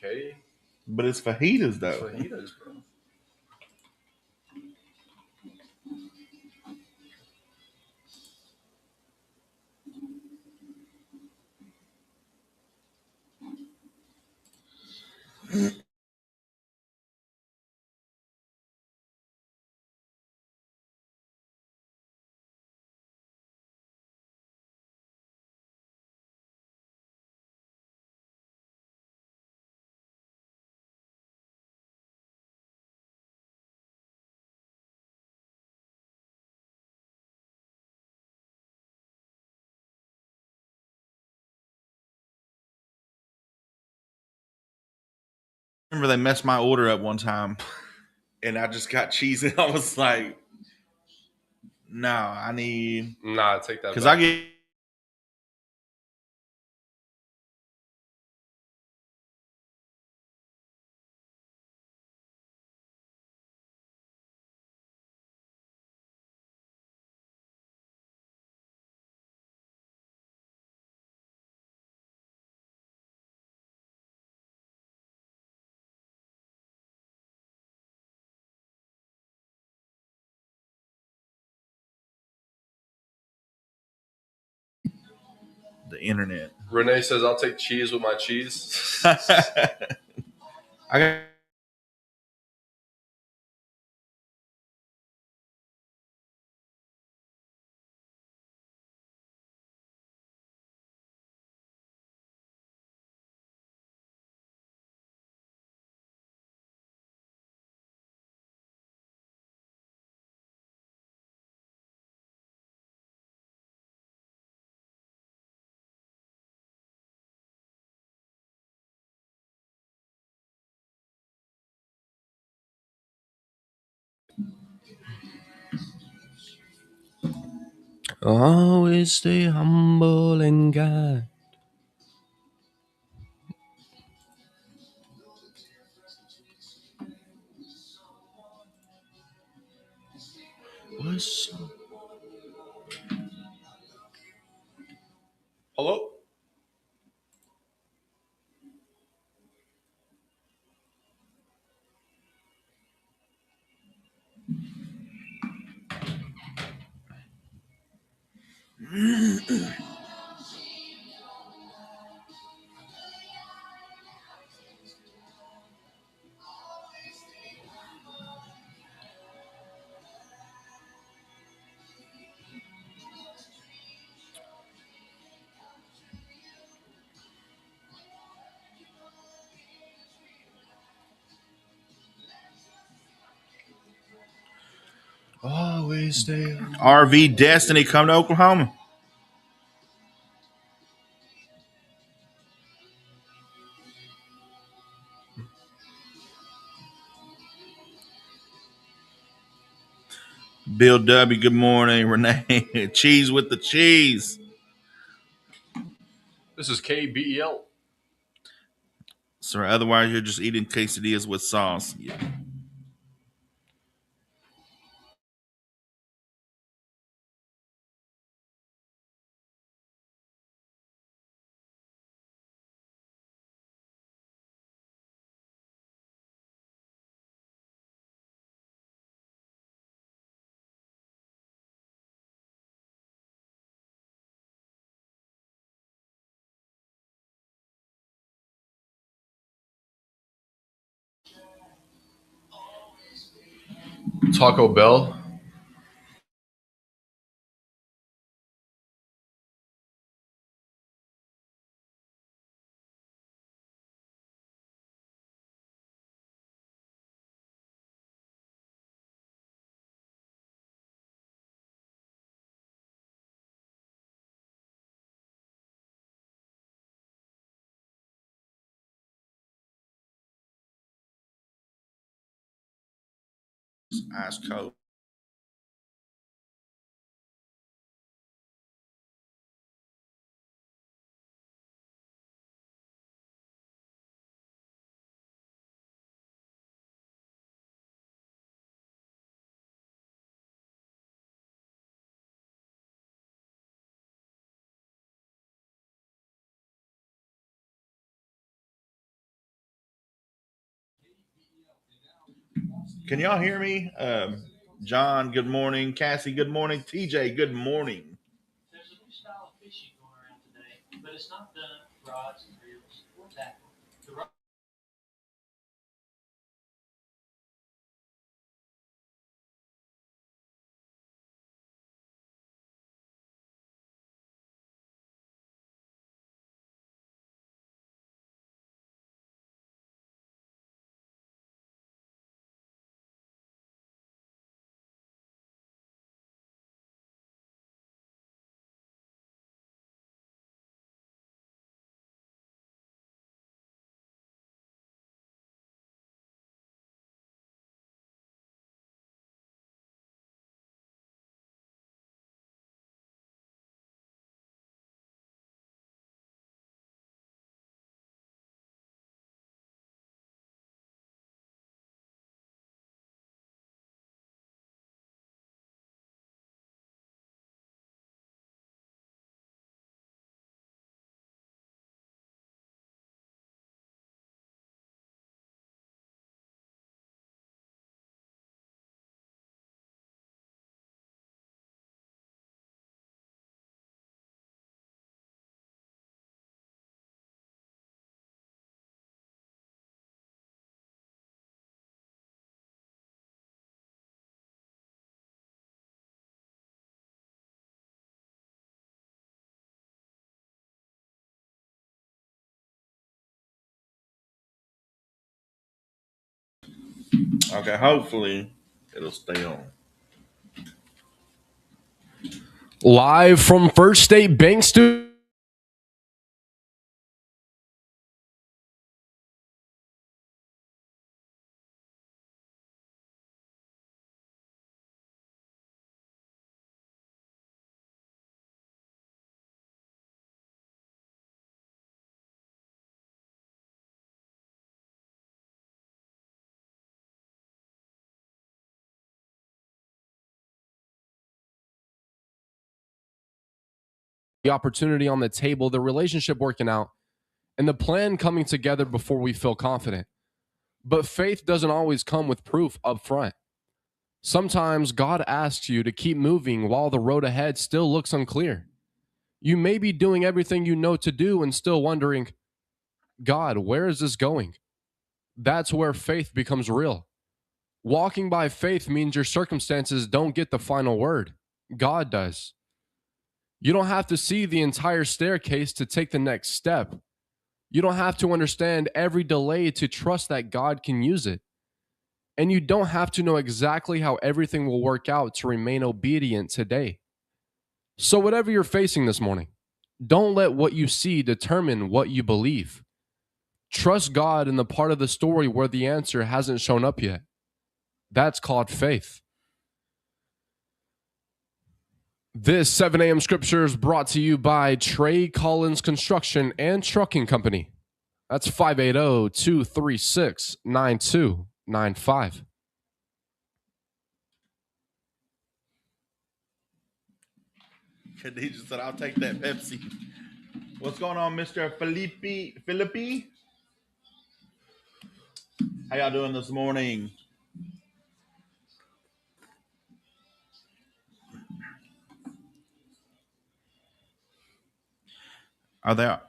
okay. But it's fajitas though. Fajitas, bro. Remember they messed my order up one time, and I just got cheese, and I was like, "No, I need Nah, take that because back. I get." The internet. Renee says, I'll take cheese with my cheese. I got. Always stay humble and kind. Hello? Always stay humble. RV Destiny come to Oklahoma. Bill W. Good morning, Renee. Cheese with the cheese. This is KBEL. Sir, otherwise you're just eating quesadillas with sauce. Yeah. Taco Bell. Ice cold. Can y'all hear me? John, good morning. Cassie, good morning. TJ, good morning. There's a new style of fishing going around today, but it's not done with rods and reels or tackle. The rod Okay, hopefully it'll stay on. Live from First State Bank Studio. The opportunity on the table, the relationship working out, and the plan coming together before we feel confident. But faith doesn't always come with proof up front. Sometimes God asks you to keep moving while the road ahead still looks unclear. You may be doing everything you know to do and still wondering, God, where is this going? That's where faith becomes real. Walking by faith means your circumstances don't get the final word. God does. You don't have to see the entire staircase to take the next step. You don't have to understand every delay to trust that God can use it. And you don't have to know exactly how everything will work out to remain obedient today. So, whatever you're facing this morning, don't let what you see determine what you believe. Trust God in the part of the story where the answer hasn't shown up yet. That's called faith. This 7 a.m. scripture is brought to you by Trey Collins Construction and Trucking Company. That's 580-236-9295. Khadijah said, I'll take that Pepsi. What's going on, Mr. Philippi? How y'all doing this morning? Are there?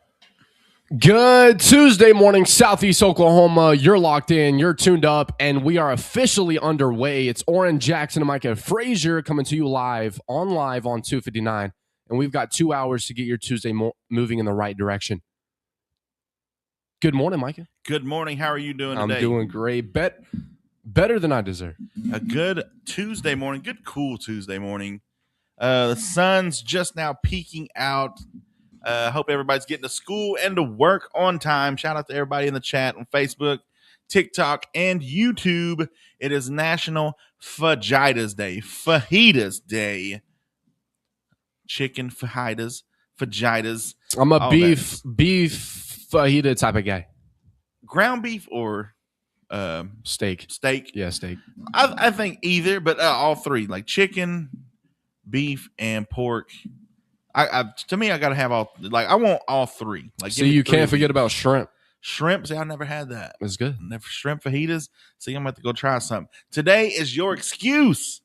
Good Tuesday morning, Southeast Oklahoma. You're locked in, you're tuned up, and we are officially underway. It's Orrin Jackson and Micah Frazier coming to you live on 259, and we've got 2 hours to get your Tuesday moving in the right direction. Good morning, Micah. Good morning. How are you doing today? I'm doing great. Better than I deserve. A good Tuesday morning. Good, cool Tuesday morning. The sun's just now peeking out. Hope everybody's getting to school and to work on time. Shout out to everybody in the chat on Facebook, TikTok, and YouTube. It is National Fajitas Day. Fajitas Day. Chicken fajitas. Fajitas. I'm a beef fajita type of guy. Ground beef or steak? Steak. Yeah, steak. I think either, but all three, like chicken, beef, and pork. To me, I gotta have all. Like, I want all three. Like, so you can't forget about shrimp. Shrimp. See, I never had that. It's good. Never shrimp fajitas. See, I'm about to go try something. Today is your excuse.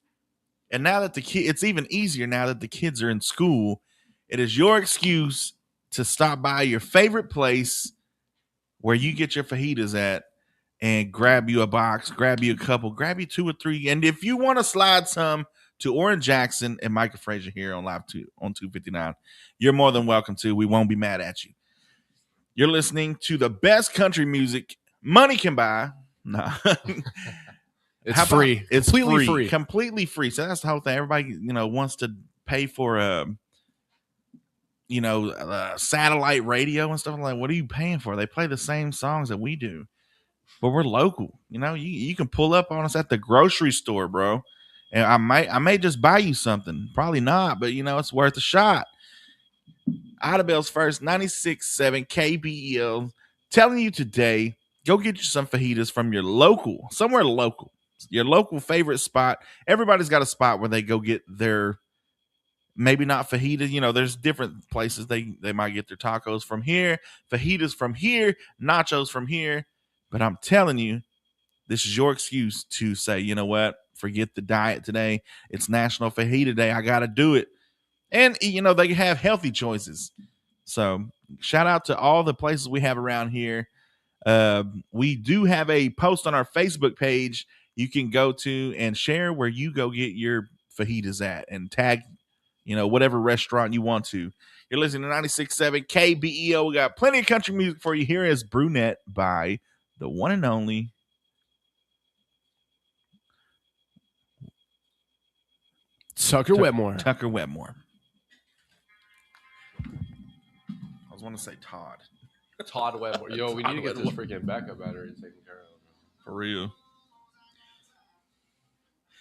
And now that it's even easier now that the kids are in school. It is your excuse to stop by your favorite place where you get your fajitas at and grab you a box, grab you a couple, grab you 2 or 3. And if you want to slide some to Orrin Jackson and Micah Frazier here on Live 2 on 259, you're more than welcome to. We won't be mad at you. You're listening to the best country music money can buy. Nah. It's free. It's completely free. free. Completely free. So that's the whole thing. Everybody, wants to pay for satellite radio and stuff like. What are you paying for? They play the same songs that we do, but we're local. You can pull up on us at the grocery store, bro. And I may just buy you something. Probably not, but it's worth a shot. Idabelle's First 96.7 KBEL telling you today, go get you some fajitas from your somewhere local. Your local favorite spot. Everybody's got a spot where they go get their, maybe not fajita. There's different places they might get their tacos from here, fajitas from here, nachos from here. But I'm telling you, this is your excuse to say, you know what? Forget the diet today. It's National Fajita Day. I got to do it. And, they have healthy choices. So shout out to all the places we have around here. We do have a post on our Facebook page you can go to and share where you go get your fajitas at and tag, whatever restaurant you want to. You're listening to 96.7 KBEO. We got plenty of country music for you. Here is Brunette by the one and only Tucker Wetmore. Tucker Wetmore. I was want to say Todd. Todd Wetmore. Yo, we need to get this freaking backup battery taken care of. For real.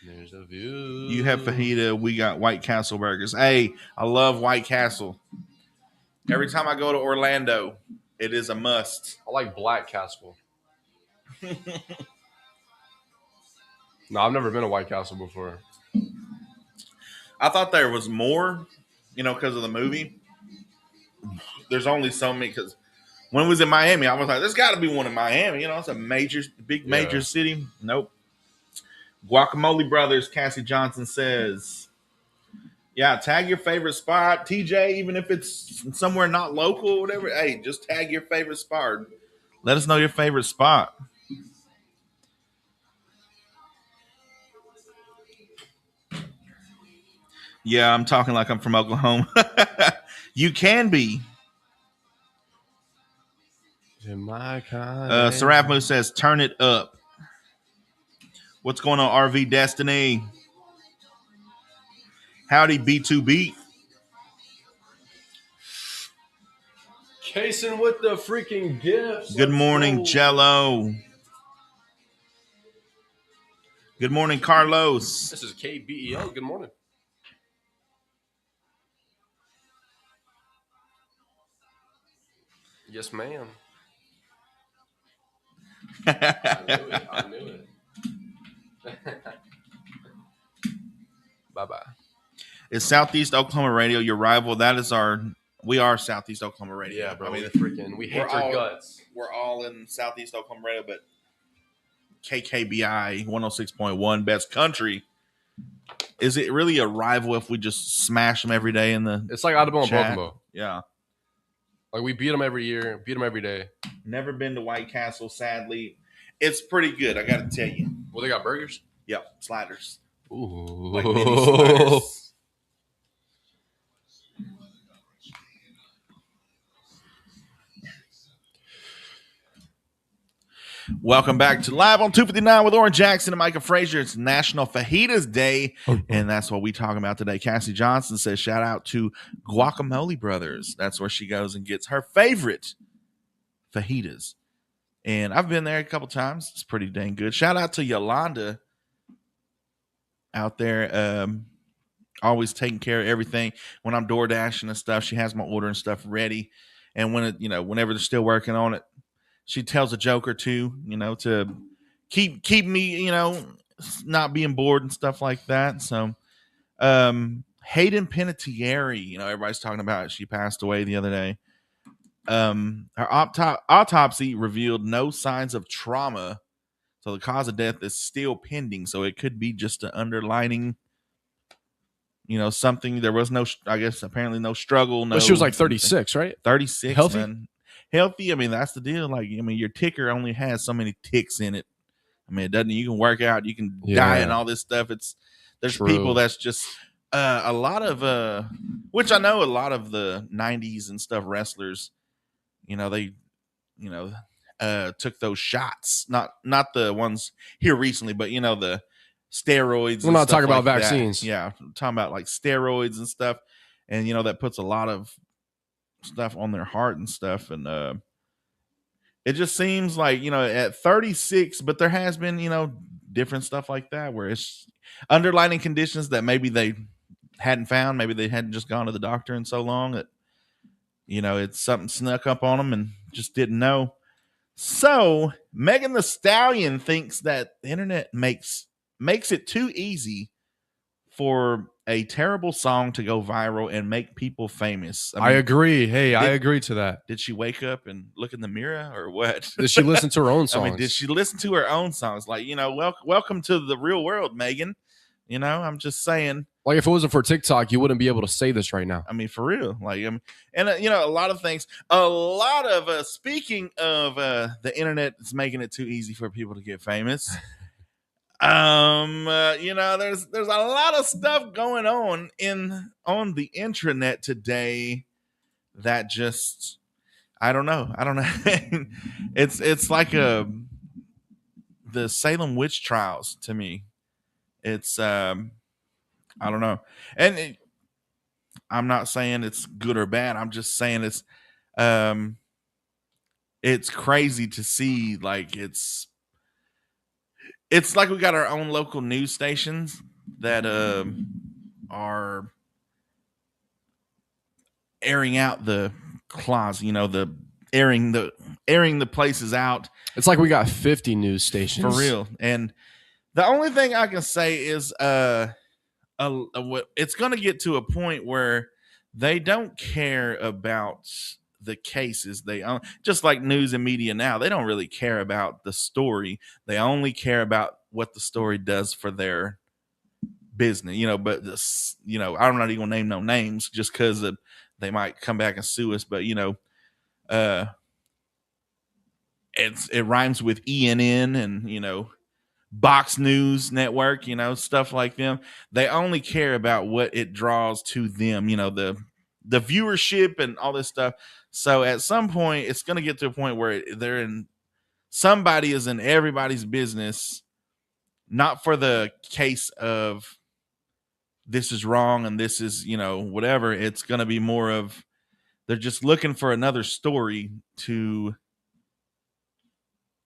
There's a view. You have fajita. We got White Castle burgers. Hey, I love White Castle. Every time I go to Orlando, it is a must. I like Black Castle. No, I've never been to White Castle before. I thought there was more, because of the movie. There's only so many, because when I was in Miami, I was like, there's got to be one in Miami. It's a major city. Nope. Guacamole Brothers, Cassie Johnson says, yeah, tag your favorite spot. TJ, even if it's somewhere not local or whatever, hey, just tag your favorite spot. Let us know your favorite spot. Yeah, I'm talking like I'm from Oklahoma. You can be. Seraph Moose says, turn it up. What's going on, RV Destiny? Howdy, B2B. Casing with the freaking gifts. Good morning, Jello. Good morning, Carlos. This is KBEL. Good morning. Yes, ma'am. I knew it. Bye-bye. Is Southeast Oklahoma Radio your rival? We are Southeast Oklahoma Radio. Yeah, bro. We hate your guts. We're all in Southeast Oklahoma Radio, but KKBI 106.1 Best Country. Is it really a rival if we just smash them every day in the It's like Audubon and chat? Bokomo. Yeah. Like we beat them every year, beat them every day. Never been to White Castle, sadly. It's pretty good, I got to tell you. Well, they got burgers? Yep, sliders. Ooh. Like mini sliders. Welcome back to Live on 259 with Orrin Jackson and Micah Frazier. It's National Fajitas Day, and that's what we're talking about today. Cassie Johnson says, shout out to Guacamole Brothers. That's where she goes and gets her favorite fajitas. And I've been there a couple times. It's pretty dang good. Shout out to Yolanda out there, always taking care of everything. When I'm door dashing and stuff, she has my order and stuff ready. And when whenever they're still working on it, she tells a joke or two, to keep me, not being bored and stuff like that. So, Hayden Panettiere, everybody's talking about it. She passed away the other day. Her autopsy revealed no signs of trauma, so the cause of death is still pending. So it could be just an underlining, something. There was no, I guess, apparently no struggle. No, But she was like 36, right? 36, Healthy? man. Healthy. I mean, that's the deal. Like, I mean, your ticker only has so many ticks in it. I mean, it doesn't. You can work out, you can die, and all this stuff. There's True. people that's just a lot of which I know a lot of the '90s and stuff wrestlers. They, took those shots. Not the ones here recently, but the steroids. We're not talking about like vaccines. That. Yeah, I'm talking about like steroids and stuff, and that puts a lot of stuff on their heart and stuff, and it just seems like at 36, but there has been different stuff like that where it's underlying conditions that maybe they hadn't found, maybe they hadn't just gone to the doctor in so long that it's something snuck up on them and just didn't know. So Megan Thee Stallion thinks that the internet makes it too easy for a terrible song to go viral and make people famous. I agree. Hey, I agree to that. Did she wake up and look in the mirror or what? Did she listen to her own songs? I mean, did she listen to her own songs? Like, welcome to the real world, Megan. I'm just saying. Like, if it wasn't for TikTok, you wouldn't be able to say this right now. I mean, for real. Like, and a lot of things. Speaking of the internet, is making it too easy for people to get famous. There's a lot of stuff going on the intranet today that just I don't know. It's like the Salem witch trials to me. It's I don't know. And I'm not saying it's good or bad. I'm just saying it's crazy to see. Like, it's like we got our own local news stations that are airing out the clause, the airing the places out. It's like we got 50 news stations. For real. And the only thing I can say is it's going to get to a point where they don't care about the cases. They just like news and media now, they don't really care about the story. They only care about what the story does for their business, but this, I'm not even gonna name no names just because they might come back and sue us, but it rhymes with ENN and Box News Network, stuff like them. They only care about what it draws to them, the viewership and all this stuff. So at some point, it's going to get to a point where somebody is in everybody's business, not for the case of this is wrong and this is, whatever. It's going to be more of they're just looking for another story to,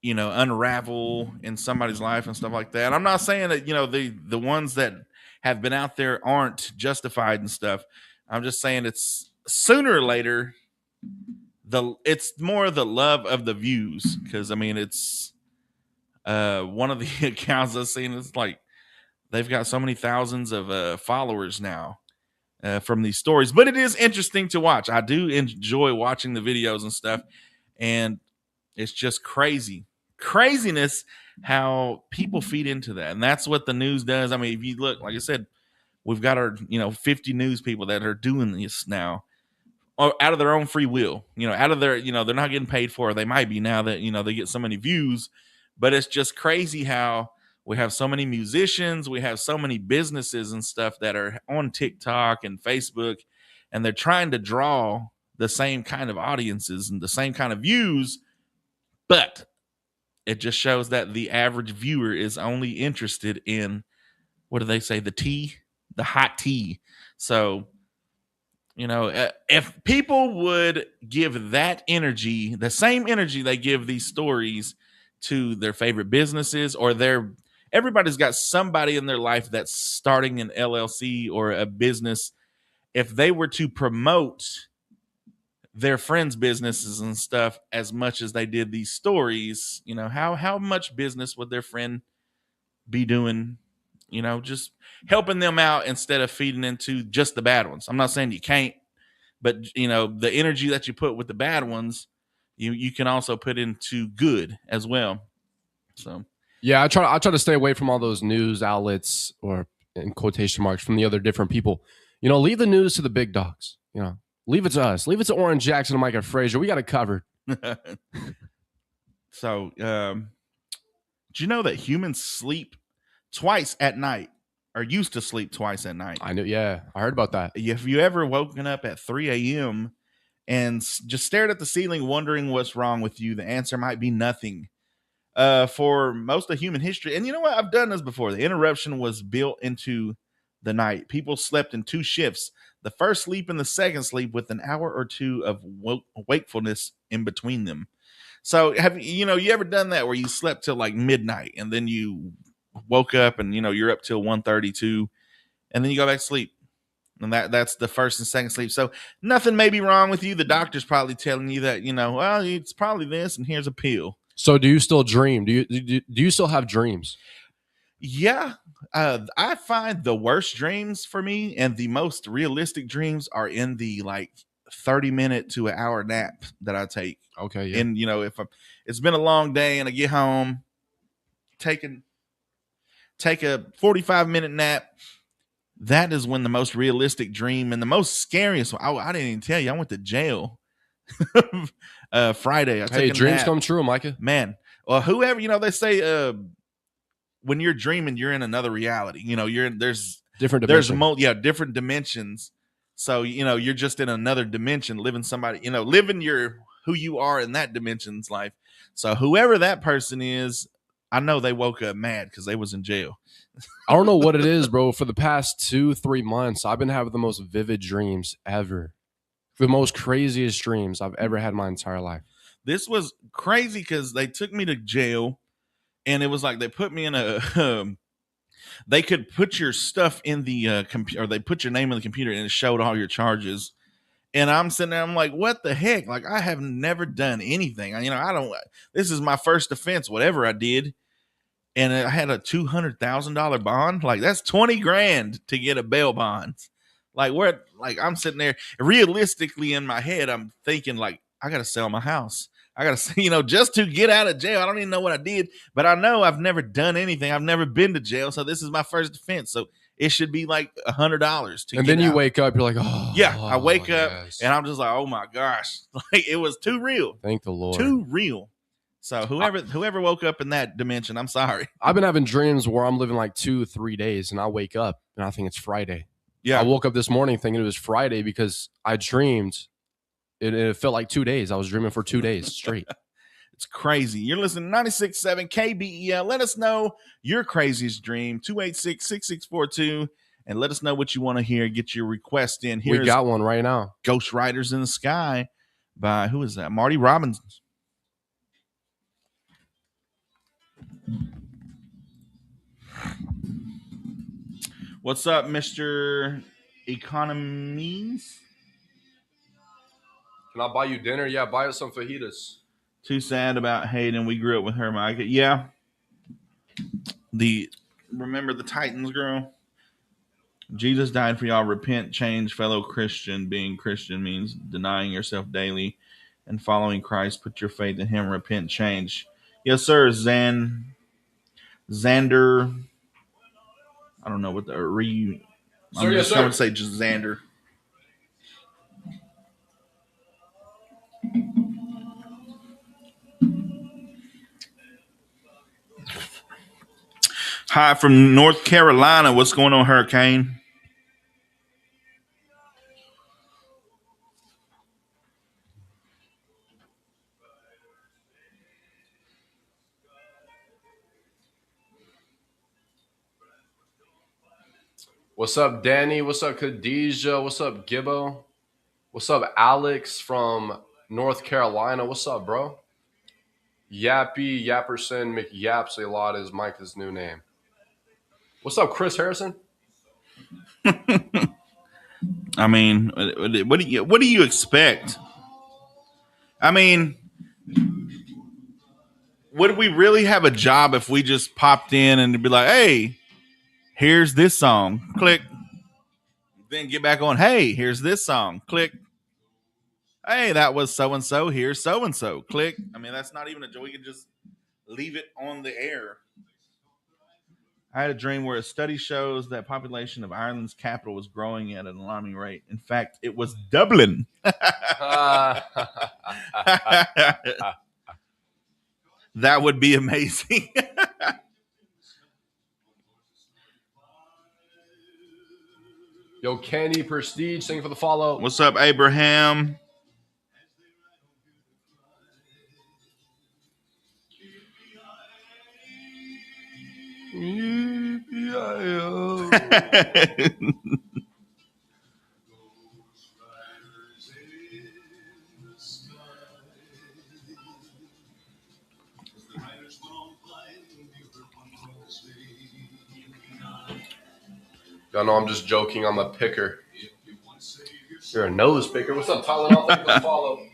unravel in somebody's life and stuff like that. I'm not saying that, the ones that have been out there aren't justified and stuff. I'm just saying it's sooner or later, it's more the love of the views. Cause I mean, it's one of the accounts I've seen is like, they've got so many thousands of followers now from these stories, but it is interesting to watch. I do enjoy watching the videos and stuff. And it's just craziness how people feed into that. And that's what the news does. I mean, if you look, like I said, we've got our 50 news people that are doing this now out of their own free will, out of their, they're not getting paid for it. They might be now that they get so many views. But it's just crazy how we have so many musicians, we have so many businesses and stuff that are on TikTok and Facebook, and they're trying to draw the same kind of audiences and the same kind of views, but it just shows that the average viewer is only interested in, what do they say, the hot tea. So, if people would give that energy, the same energy they give these stories to their favorite businesses or everybody's got somebody in their life that's starting an LLC or a business. If they were to promote their friends' businesses and stuff as much as they did these stories, how much business would their friend be doing, just helping them out instead of feeding into just the bad ones. I'm not saying you can't But you know, the energy that you put with the bad ones, you can also put into good as well. So Yeah, I try to stay away from all those news outlets, or in quotation marks, from the other different people. You know, leave the news to the big dogs. You know, leave it to us. Leave it to Oren Jackson and Micah Frazier. We got it covered. So, do you know that humans sleep twice at night, or used to sleep twice at night? I knew. Yeah, I heard about that. If you ever woken up at 3 a.m. and just stared at the ceiling wondering what's wrong with you, the answer might be nothing. For most of human history, and you know what? I've done this before. The interruption was built into the night. People slept in 2 shifts. The first sleep and the second sleep, with an hour or 2 of wakefulness in between them. So have you ever done that where you slept till like midnight and then you woke up and you're up till 1:32 and then you go back to sleep? And that's the first and second sleep. So nothing may be wrong with you. The doctor's probably telling you that, well, it's probably this and here's a pill. So do you still dream? Do you still have dreams? Yeah. I find the worst dreams for me and the most realistic dreams are in the like 30-minute to an hour nap that I take. Okay. Yeah. And if it's been a long day and I get home, take a 45-minute nap. That is when the most realistic dream and the most scariest one. I didn't even tell you, I went to jail Friday. Hey, dreams come true, Micah. Man, well, whoever, they say when you're dreaming, you're in another reality. There's different dimensions. There's different dimensions. So, you're just in another dimension, living living who you are in that dimension's life. So whoever that person is, I know they woke up mad because they was in jail. I don't know what it is, bro. For the past 2-3 months, I've been having the most vivid dreams ever. The most craziest dreams I've ever had in my entire life. This was crazy because they took me to jail, and it was like they put me in a they could put your stuff in the computer, or they put your name in the computer, and it showed all your charges. And I'm sitting there, I'm like, what the heck? Like, I have never done anything. This is my first offense, whatever I did. And I had a $200,000 bond. Like, that's 20 grand to get a bail bond. Like, I'm sitting there realistically in my head, I'm thinking like, I got to sell my house. I got to, just to get out of jail. I don't even know what I did, but I know I've never done anything. I've never been to jail. So this is my first offense. So it should be like $100 and then you wake up, you're like, oh yeah. I wake up and I'm just like, oh my gosh, like it was too real. Thank the Lord. Too real. So whoever woke up in that dimension, I'm sorry. I've been having dreams where I'm living like 2-3 days, and I wake up and I think it's Friday. Yeah, I woke up this morning thinking it was Friday because I dreamed. It felt like 2 days. I was dreaming for 2 days straight. It's crazy. You're listening to 96.7 KBEL. Let us know your craziest dream, 286-6642, and let us know what you want to hear. Get your request in. We got one right now. Ghost Riders in the Sky by, who is that? Marty Robbins. What's up, Mr. Economies? Can I buy you dinner? Yeah, buy us some fajitas. Too sad about Hayden. We grew up with her, Micah. Yeah. Remember the Titans girl? Jesus died for y'all. Repent, change, fellow Christian. Being Christian means denying yourself daily and following Christ. Put your faith in him. Repent, change. Yes, sir. Xander. I don't know what the I'm just going to say just Xander. Hi from North Carolina. What's going on, Hurricane? What's up, Danny? What's up, Khadijah? What's up, Gibbo? What's up, Alex from North Carolina? What's up, bro? Yappy, Yapperson, McYaps a lot is Micah's new name. What's up, Chris Harrison? I mean, what do you expect? I mean, would we really have a job if we just popped in and be like, hey, here's this song, click, then get back on, hey, here's this song, click, Hey, that was so and so. Here's so and so. Click. I mean, that's not even a joke. We can just leave it on the air. I had a dream where a study shows that population of Ireland's capital was growing at an alarming rate. In fact, it was Dublin. That would be amazing. Yo, Kenny Prestige, thank you for the follow. What's up, Abraham? Y'all know I'm just joking. I'm a picker. You're a nose picker. What's up, Tylenol? Thank you for the follow.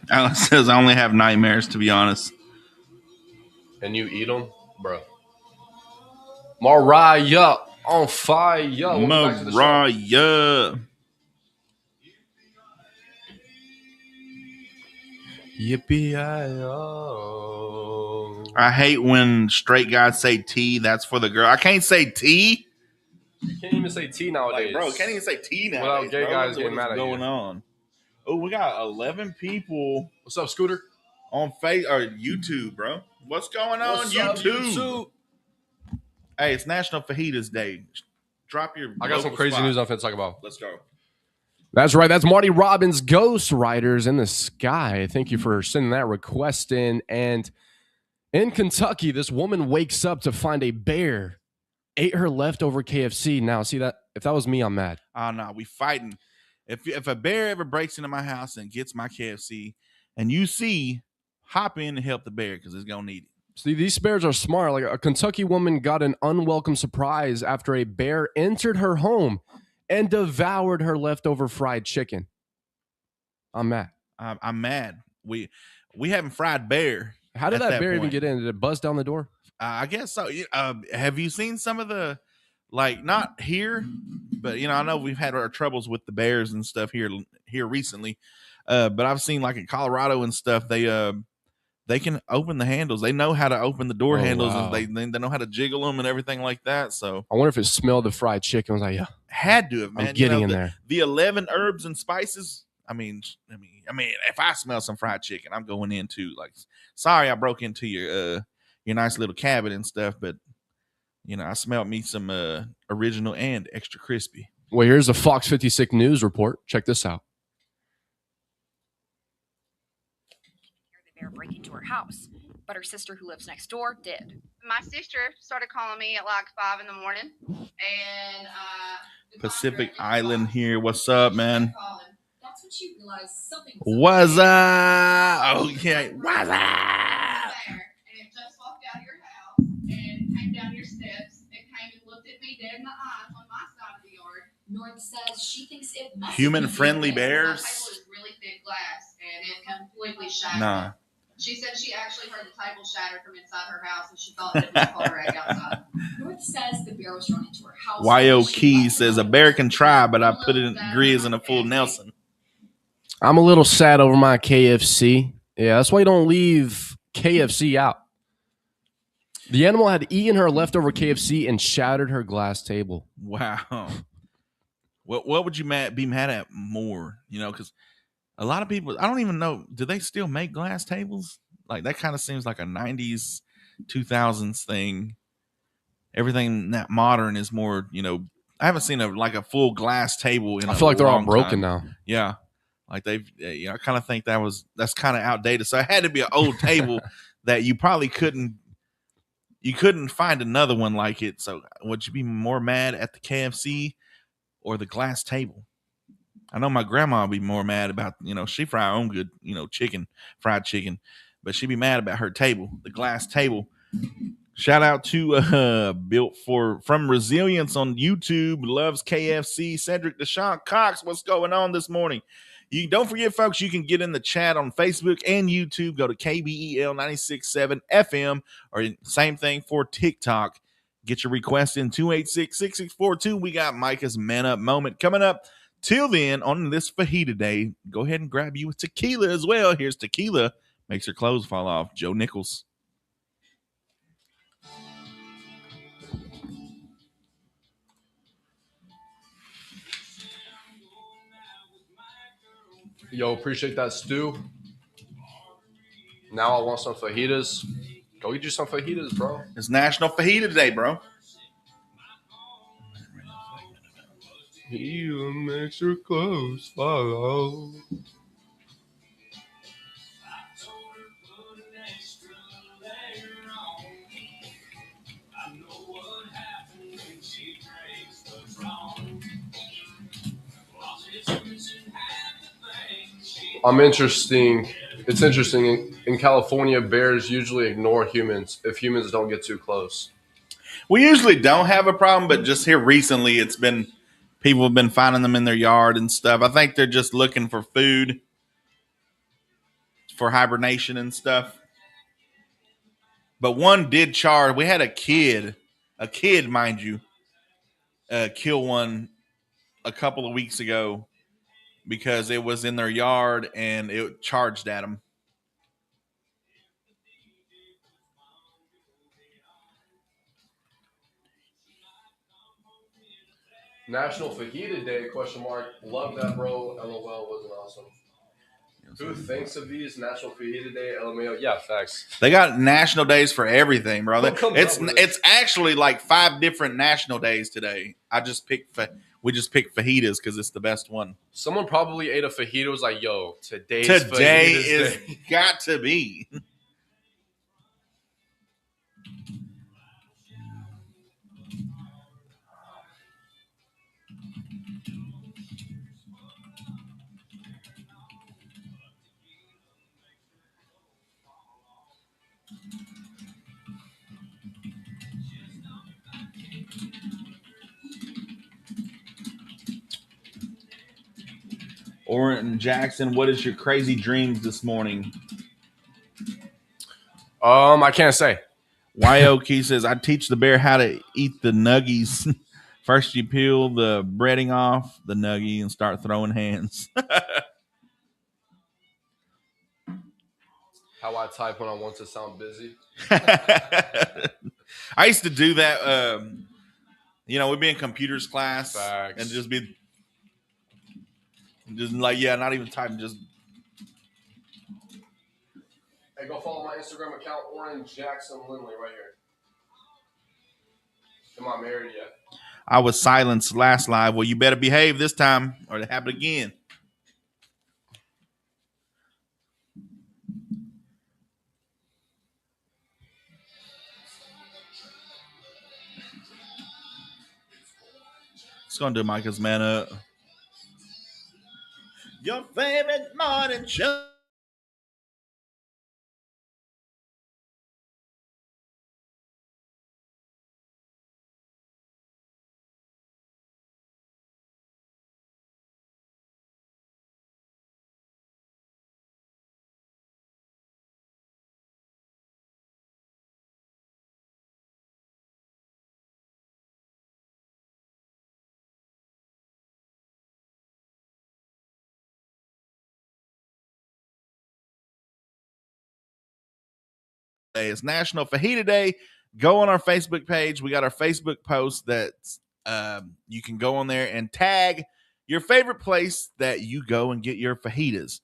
Alex says, I only have nightmares, to be honest. And you eat them? Bro. Mariah on fire. Welcome back to the show. Mariah. Yippee-yi-yo. I hate when straight guys say T. That's for the girl. I can't say T. You can't even say T nowadays. Like, bro, can't even say T nowadays. Without gay bro. guys getting mad What's at you. going on? Oh, we got 11 people What's up, Scooter? on YouTube, bro. What's going on, What's up, YouTube? Hey, it's National Fajitas Day. Drop your. I got some local crazy spot. news I'm finna talk about. Let's go. That's right. That's Marty Robbins, Ghost Riders in the Sky. Thank you for sending that request in. And in Kentucky, this woman wakes up to find a bear ate her leftover KFC. Now, see that? If that was me, I'm mad. Oh no, we fighting. If a bear ever breaks into my house and gets my KFC, and you see, hop in and help the bear because it's gonna need it. See, these bears are smart. Like a Kentucky woman got an unwelcome surprise after a bear entered her home and devoured her leftover fried chicken. I'm mad. I'm mad. We haven't fried bear. How did At that bear even point. get in? Did it buzz down the door? I guess so. Have you seen some of the, like, not here, but I know we've had our troubles with the bears and stuff here recently. But I've seen, like, in Colorado and stuff, they can open the handles. They know how to open the door handles, wow. and they know how to jiggle them and everything like that. So I wonder if it smelled the fried chicken. I was like, yeah, had to have, man. I'm getting in there. The 11 herbs and spices. I mean, if I smell some fried chicken, I'm going in too. Like, sorry, I broke into your nice little cabin and stuff, but I smelled me some original and extra crispy. Well, here's the Fox 56 news report. Check this out. The bear break into her house, but her sister who lives next door did. My sister started calling me at like 5 in the morning, and Pacific Island here. What's up, man? That's when she realized something What's up? Oh yeah, what's up? And it just walked out of your house and came down your steps. It came and looked at me dead in the eyes on my side of the yard. North says she thinks it must Human-friendly be bears? My table is really thick glass, and it completely shattered. Nah. She said she actually heard the table shatter from inside her house, and she thought it was a car wreck outside. North says the bear was run into her house. YO Key says a bear can try, but I put it in Grizz in a full Nelson. I'm a little sad over my KFC. Yeah, that's why you don't leave KFC out. The animal had eaten her leftover KFC and shattered her glass table. Wow. What would you be mad at more? Because a lot of people, I don't even know, do they still make glass tables? Like, that kind of seems like a 90s, 2000s thing. Everything that modern is more, I haven't seen a full glass table in I feel like they're all broken now. now. Yeah. Like I kind of think that's kind of outdated. So it had to be an old table that you probably couldn't find another one like it. So would you be more mad at the KFC or the glass table? I know my grandma would be more mad about, she fry her own good, fried chicken, but she'd be mad about her table, the glass table. Shout out to Built from Resilience on YouTube, loves KFC, Cedric Deshaun Cox. What's going on this morning? You don't forget, folks, you can get in the chat on Facebook and YouTube. Go to KBEL 96.7 FM, or same thing for TikTok. Get your request in 286-6642. We got Micah's Man Up Moment coming up. Till then, on this fajita day, go ahead and grab you a tequila as well. Here's tequila. Makes your clothes fall off. Joe Nichols. Yo, appreciate that stew. Now I want some fajitas. Go get you some fajitas, bro. It's National Fajita Day, bro. Tequila makes your clothes fall off. It's interesting. In California, bears usually ignore humans if humans don't get too close. We usually don't have a problem, but just here recently, it's been people have been finding them in their yard and stuff. I think they're just looking for food for hibernation and stuff. But one did charge. We had a kid, mind you, kill one a couple of weeks ago because it was in their yard and it charged at them. National Fajita Day, ? Love that, bro. LOL wasn't awesome. Who thinks of these? National Fajita Day, LMAO. Yeah, facts. They got national days for everything, bro. Who comes It's up with it's actually like 5 different national days today. We just picked fajitas because it's the best one. Someone probably ate a fajita. Was like, yo, today is day. got to be. Orrin Jackson, what is your crazy dreams this morning? I can't say. Key says, I teach the bear how to eat the nuggies. First, you peel the breading off the nuggie and start throwing hands. How I type when I want to sound busy. I used to do that. We'd be in computers class. Facts. And just be like, not even typing, just. Hey, go follow my Instagram account, Orrin Jackson Lindley, right here. Am I married yet? I was silenced last live. Well, you better behave this time or it happen again. It's going to do Micah's Man Up. Your favorite morning show. It's National Fajita Day. Go on our Facebook page. We got our Facebook post that you can go on there and tag your favorite place that you go and get your fajitas.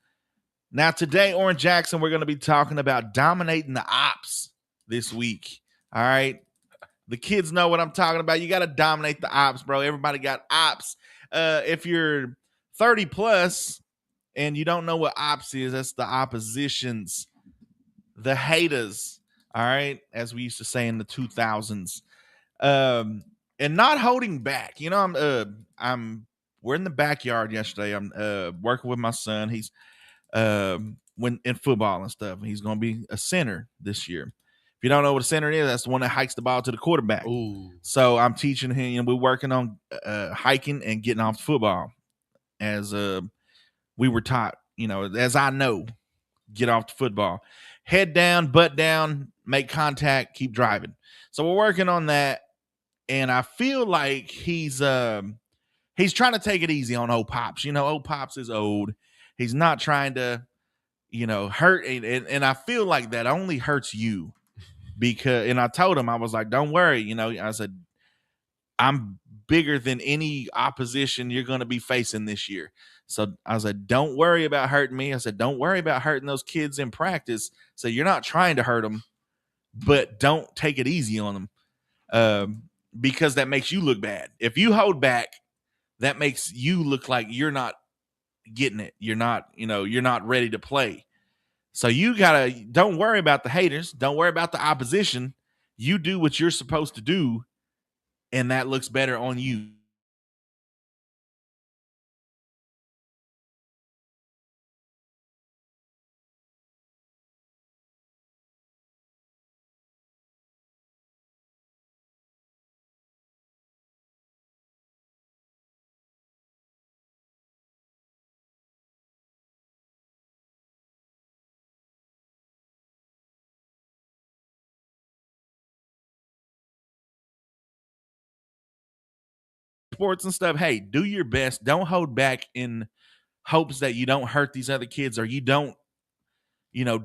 Now, today, Orrin Jackson, we're going to be talking about dominating the ops this week. All right. The kids know what I'm talking about. You got to dominate the ops, bro. Everybody got ops. If you're 30 plus and you don't know what ops is, that's the oppositions, the haters. All right, as we used to say in the 2000s, and not holding back. We're in the backyard yesterday. I'm working with my son. He's when in football and stuff. He's going to be a center this year. If you don't know what a center is, that's the one that hikes the ball to the quarterback. Ooh. So I'm teaching him. We're working on hiking and getting off the football, as we were taught. As I know, get off the football. Head down, butt down, make contact, keep driving. So we're working on that. and I feel like he's trying to take it easy on old Pops. You know, old Pops is old. He's not trying to, hurt, and I feel like that only hurts you because. And I told him, I was like, don't worry. I said, I'm bigger than any opposition you're going to be facing this year. So I said, don't worry about hurting me. I said, don't worry about hurting those kids in practice. So you're not trying to hurt them, but don't take it easy on them, because that makes you look bad. If you hold back, that makes you look like you're not getting it. You're not ready to play. So don't worry about the haters. Don't worry about the opposition. You do what you're supposed to do, and that looks better on you. Sports and stuff, hey, do your best. Don't hold back in hopes that you don't hurt these other kids or you don't,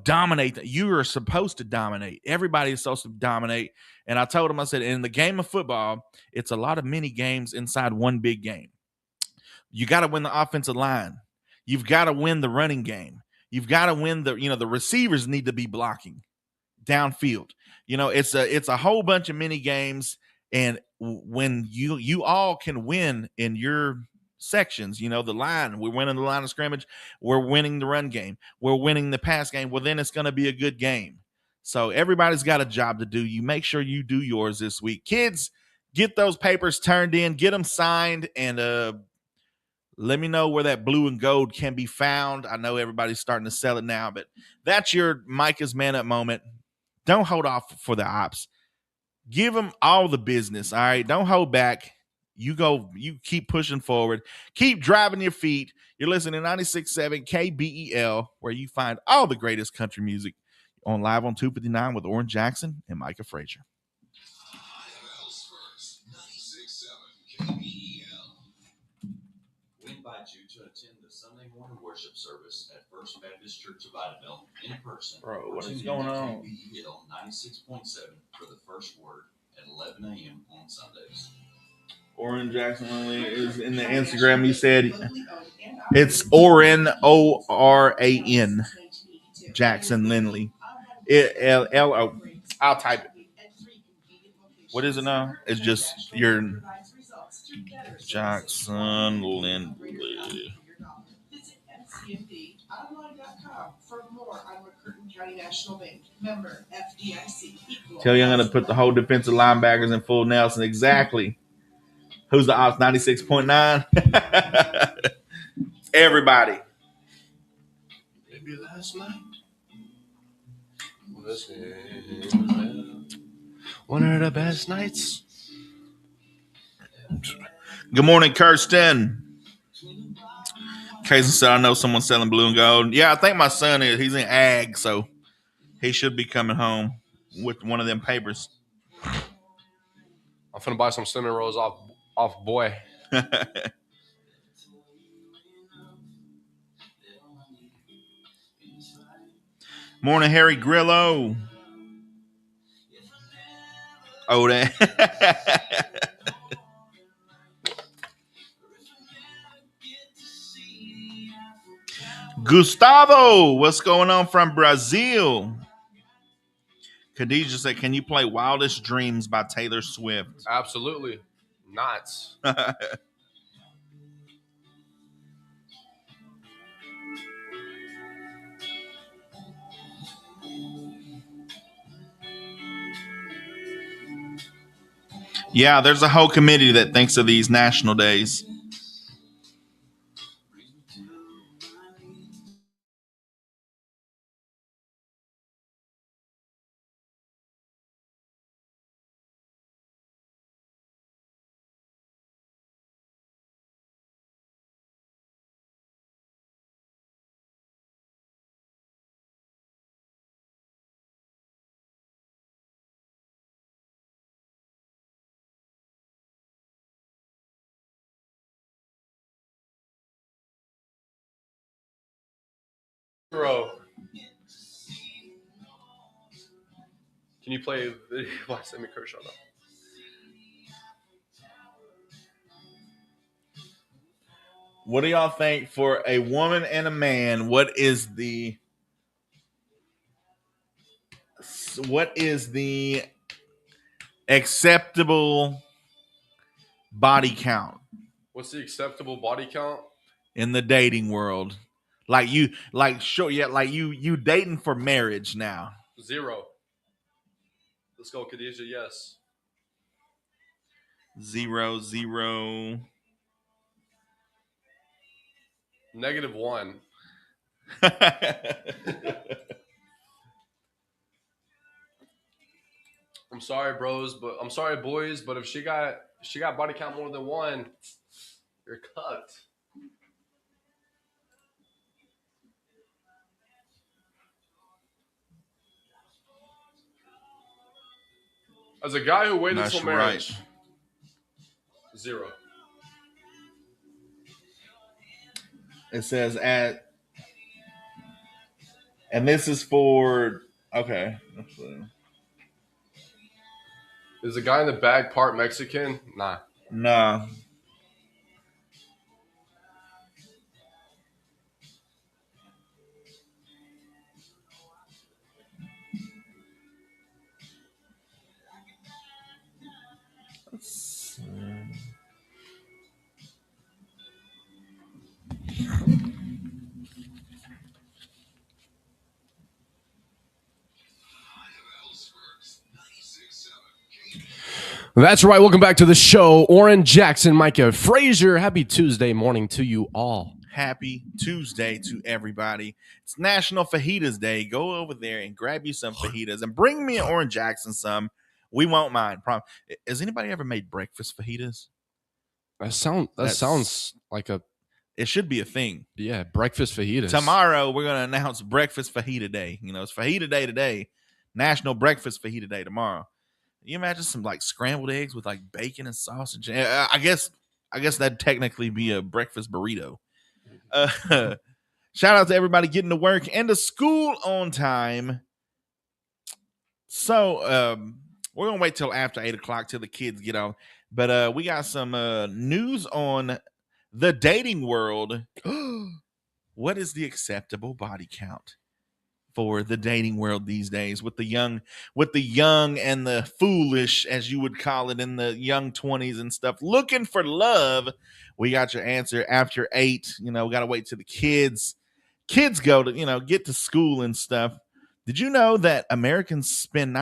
dominate. You are supposed to dominate. Everybody is supposed to dominate. And I told him, I said, in the game of football, it's a lot of mini games inside one big game. You got to win the offensive line. You've got to win the running game. You've got to win the receivers need to be blocking downfield. It's a whole bunch of mini games. And when you all can win in your sections, the line, we're winning the line of scrimmage, we're winning the run game, we're winning the pass game, well, then it's going to be a good game. So everybody's got a job to do. You make sure you do yours this week. Kids, get those papers turned in, get them signed, and let me know where that blue and gold can be found. I know everybody's starting to sell it now, but that's your Micah's Man Up moment. Don't hold off for the ops. Give them all the business, all right? Don't hold back. You keep pushing forward. Keep driving your feet. You're listening to 96.7 KBEL, where you find all the greatest country music on Live on 259 with Orrin Jackson and Micah Frazier. We invite you to attend the Sunday morning worship service at First Baptist Church of Idabel in person. Bro, what is going on? KBEL 96.7 for the first word at 11 a.m. on Sundays. Orrin Jackson is in the Instagram. He said it's Orrin, Oran, Jackson Lindley. L-O. I'll type it. What is it now? It's just your Jackson Lindley. Tell you I'm going to put the whole defensive linebackers in full Nelson. Exactly. Who's the odds? 96.9? Everybody. Maybe last night. One of the best nights. Good morning, Kirsten. Kaysen said, I know someone's selling blue and gold. Yeah, I think my son is. He's in ag, so he should be coming home with one of them papers. I'm finna buy some cinnamon rolls off boy. Morning, Harry Grillo. Oh, that. Gustavo, what's going on from Brazil? Khadijah said, can you play Wildest Dreams by Taylor Swift? Absolutely not. Yeah, there's a whole committee that thinks of these national days. Bro. Can you play Sammy Kershaw though? What do y'all think for a woman and a man? What is the acceptable body count What's the acceptable body count? in the dating world? Like you dating for marriage now. 0. Let's go, Khadijah. Yes. 0, 0. -1. I'm sorry, bros, but I'm sorry, boys, but if she got body count more than 1, you're cucked. As a guy who waited That's till marriage, right. 0. It says and this is for okay. Is the guy in the bag part Mexican? Nah. Nah. That's right. Welcome back to the show. Orrin Jackson, Micah Frazier. Happy Tuesday morning to you all. Happy Tuesday to everybody. It's National Fajitas Day. Go over there and grab you some fajitas and bring me an Orrin Jackson some. We won't mind. Has anybody ever made breakfast fajitas? That sounds like it should be a thing. Yeah, breakfast fajitas. Tomorrow we're going to announce breakfast fajita day. You know, it's fajita day today. National breakfast fajita day tomorrow. Can you imagine some like scrambled eggs with like bacon and sausage? I guess that'd technically be a breakfast burrito. Shout out to everybody getting to work and to school on time. So we're gonna wait till after 8 o'clock till the kids get on. But we got some news on the dating world. What is the acceptable body count for the dating world these days with the young and the foolish, as you would call it, in the young 20s and stuff, looking for love? We got your answer after 8. You know, got to wait till the kids go to, you know, get to school and stuff. Did you know that Americans spend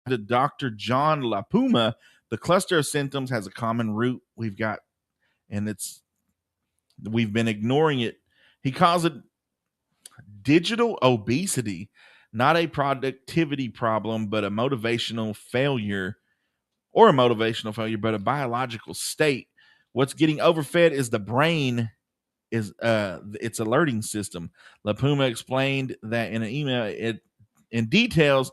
to Dr. John LaPuma? The cluster of symptoms has a common root we've been ignoring it. He calls it digital obesity, not a productivity problem, but a motivational failure, but a biological state. What's getting overfed is the brain, is its alerting system. LaPuma explained that in an email. It in details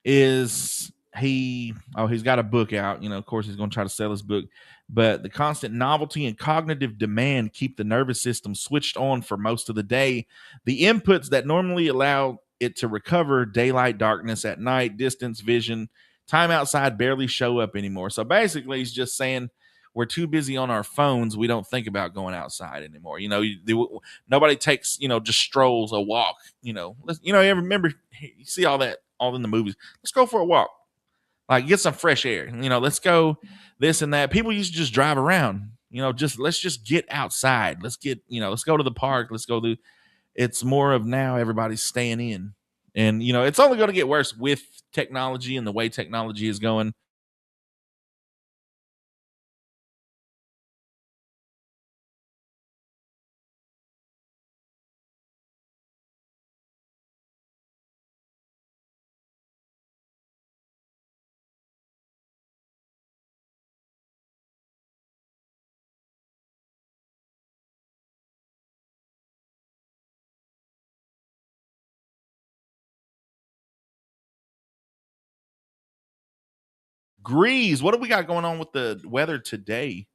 is he's got a book out. You know, of course, he's going to try to sell his book. But the constant novelty and cognitive demand keep the nervous system switched on for most of the day. The inputs that normally allow it to recover, daylight, darkness at night, distance, vision, time outside, barely show up anymore. So basically, he's just saying we're too busy on our phones. We don't think about going outside anymore. You know, nobody takes, you know, just strolls a walk. You ever remember, you see all that all in the movies. Let's go for a walk. Like, get some fresh air. You know, let's go this and that. People used to just drive around. You know, let's just get outside. Let's go to the park. It's more of now everybody's staying in. And, you know, it's only going to get worse with technology and the way technology is going. degrees. What do we got going on with the weather today?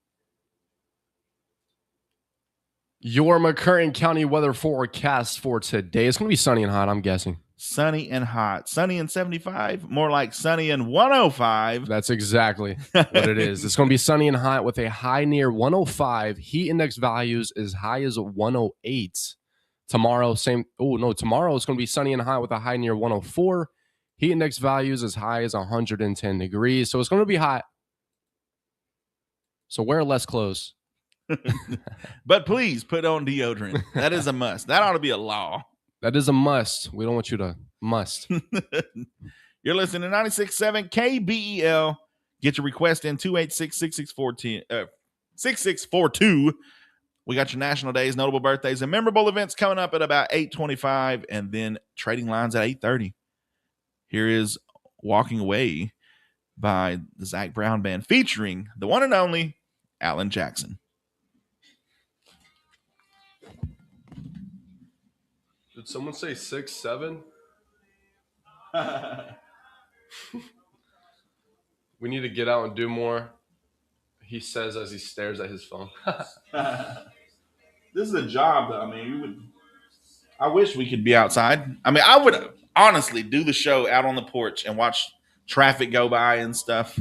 Your McCurtain County weather forecast for today. It's going to be sunny and hot, I'm guessing. Sunny and hot. Sunny and 75. More like sunny and 105. That's exactly what it is. It's going to be sunny and hot with a high near 105. Heat index values as high as 108. Tomorrow, same. Oh, no. Tomorrow it's going to be sunny and hot with a high near 104. Heat index values as high as 110 degrees. So it's going to be hot. So wear less clothes. But please put on deodorant. That is a must. That ought to be a law. That is a must. We don't want you to must. You're listening to 96.7 KBEL. Get your request in 286-6642. We got your national days, notable birthdays, and memorable events coming up at about 8:25, and then trading lines at 8:30. Here is Walking Away by the Zac Brown Band featuring the one and only Alan Jackson. Did someone say 6'7"? We need to get out and do more. He says as he stares at his phone. This is a job, though. I mean, I wish we could be outside. I mean, I would honestly do the show out on the porch and watch traffic go by and stuff.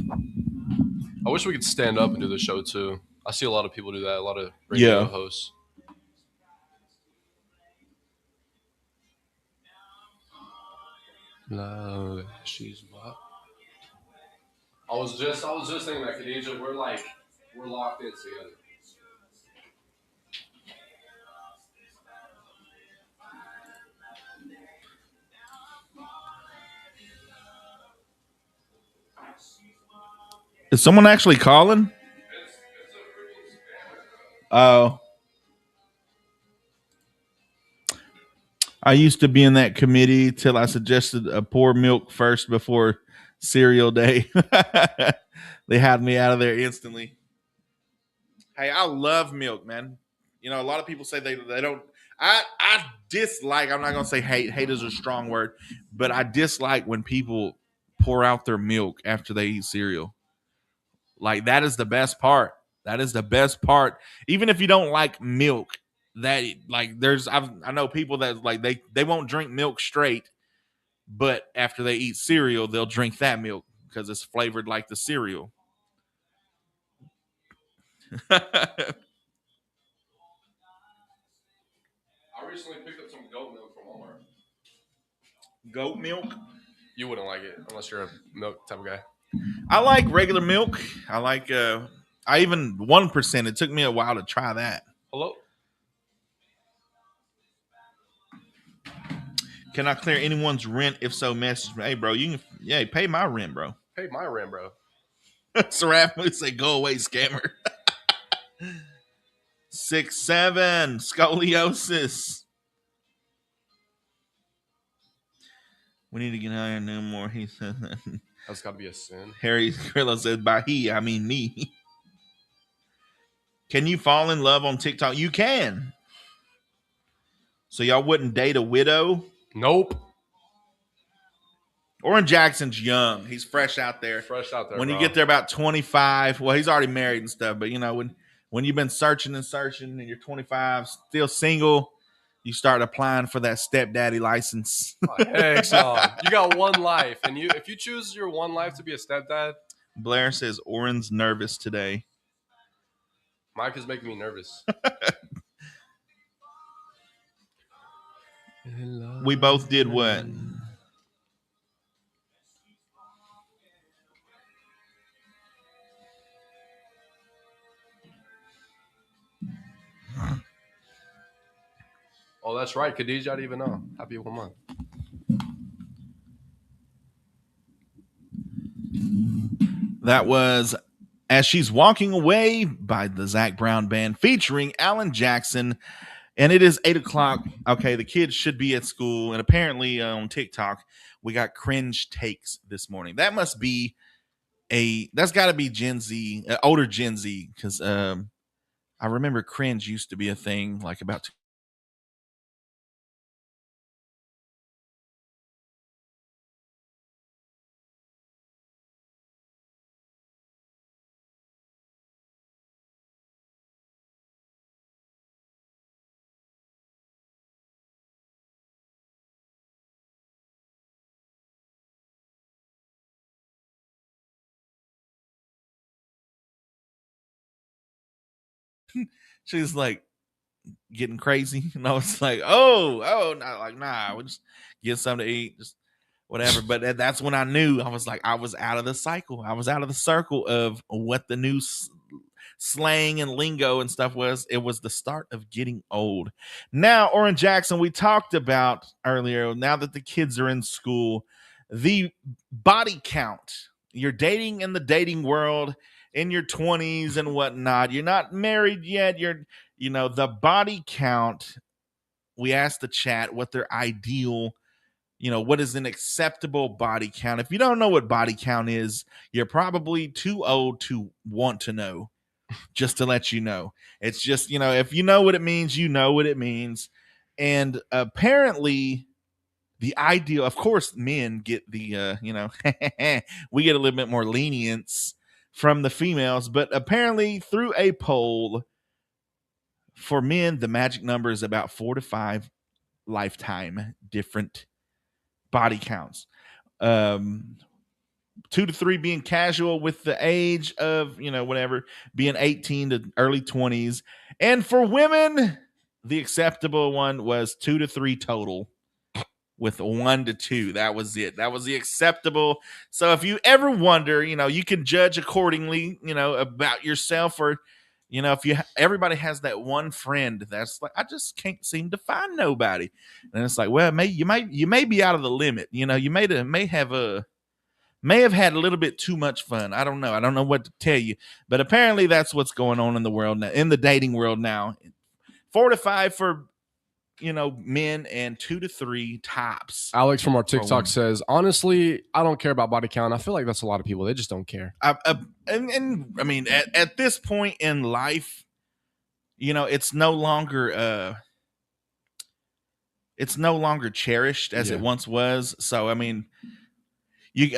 I wish we could stand up and do the show too. I see a lot of people do that. A lot of radio hosts. No, she's what? I was just thinking that, Khadijah, we're locked in together. Is someone actually calling? Oh. I used to be in that committee till I suggested a pour milk first before cereal day. They had me out of there instantly. Hey, I love milk, man. You know, a lot of people say they don't. I dislike, I'm not going to say hate. Hate is a strong word. But I dislike when people pour out their milk after they eat cereal. Like, that is the best part. That is the best part. Even if you don't like milk, that like I know people that like they won't drink milk straight, but after they eat cereal, they'll drink that milk because it's flavored like the cereal. I recently picked up some goat milk from Walmart. Goat milk? You wouldn't like it unless you're a milk type of guy. I like regular milk. I like I even 1%. It took me a while to try that. Hello? Can I clear anyone's rent? If so, message me. Hey, bro, you can pay my rent, bro. Pay my rent, bro. Saraf would say, go away, scammer. 6'7", scoliosis. We need to get out here no more. He said that. That's got to be a sin. Harry Grillo said, by he, I mean me. Can you fall in love on TikTok? You can. So y'all wouldn't date a widow? Nope. Orrin Jackson's young. He's fresh out there. When you get there about 25, well, he's already married and stuff, but you know, when you've been searching and you're 25, still single, you start applying for that stepdaddy license. Oh, heck no. You got one life, and if you choose your one life to be a stepdad. Blair says Orrin's nervous today. Mike is making me nervous. We both did what? Oh, that's right. Khadijah, I didn't even know. Happy 1 month. That was As She's Walking Away by the Zac Brown Band featuring Alan Jackson. And it is 8 o'clock. Okay, the kids should be at school. And apparently on TikTok, we got cringe takes this morning. That must be that's got to be Gen Z, older Gen Z. Because I remember cringe used to be a thing like about She's like getting crazy. And I was like, oh, not like, nah, we'll just get something to eat, just whatever. But that's when I knew. I was like, I was out of the cycle. I was out of the circle of what the new slang and lingo and stuff was. It was the start of getting old. Now, Oren Jackson, we talked about earlier, now that the kids are in school, the body count. You're dating in the dating world in your 20s and whatnot. You're not married yet. The body count. We asked the chat what their ideal, what is an acceptable body count. If you don't know what body count is, you're probably too old to want to know. Just to let you know, it's just, if you know what it means, you know what it means. And apparently the ideal, of course, men get the, we get a little bit more lenience from the females, but apparently through a poll for men, the magic number is about 4 to 5 lifetime different body counts. 2 to 3 being casual with the age of, whatever, being 18 to early 20s. And for women, the acceptable one was 2 to 3 total with 1 to 2. That was it. That was the acceptable. So if you ever wonder, you can judge accordingly, about yourself, or, if everybody has that one friend that's like, I just can't seem to find nobody. And it's like, well, you may be out of the limit. You may have had a little bit too much fun. I don't know. I don't know what to tell you, but apparently that's what's going on in the world now, in the dating world now. 4 to 5 for, men, and 2 to 3 tops. Alex from our TikTok says, honestly, I don't care about body count. I feel like that's a lot of people. They just don't care. And I mean, at this point in life, it's no longer cherished as it once was. So, I mean, you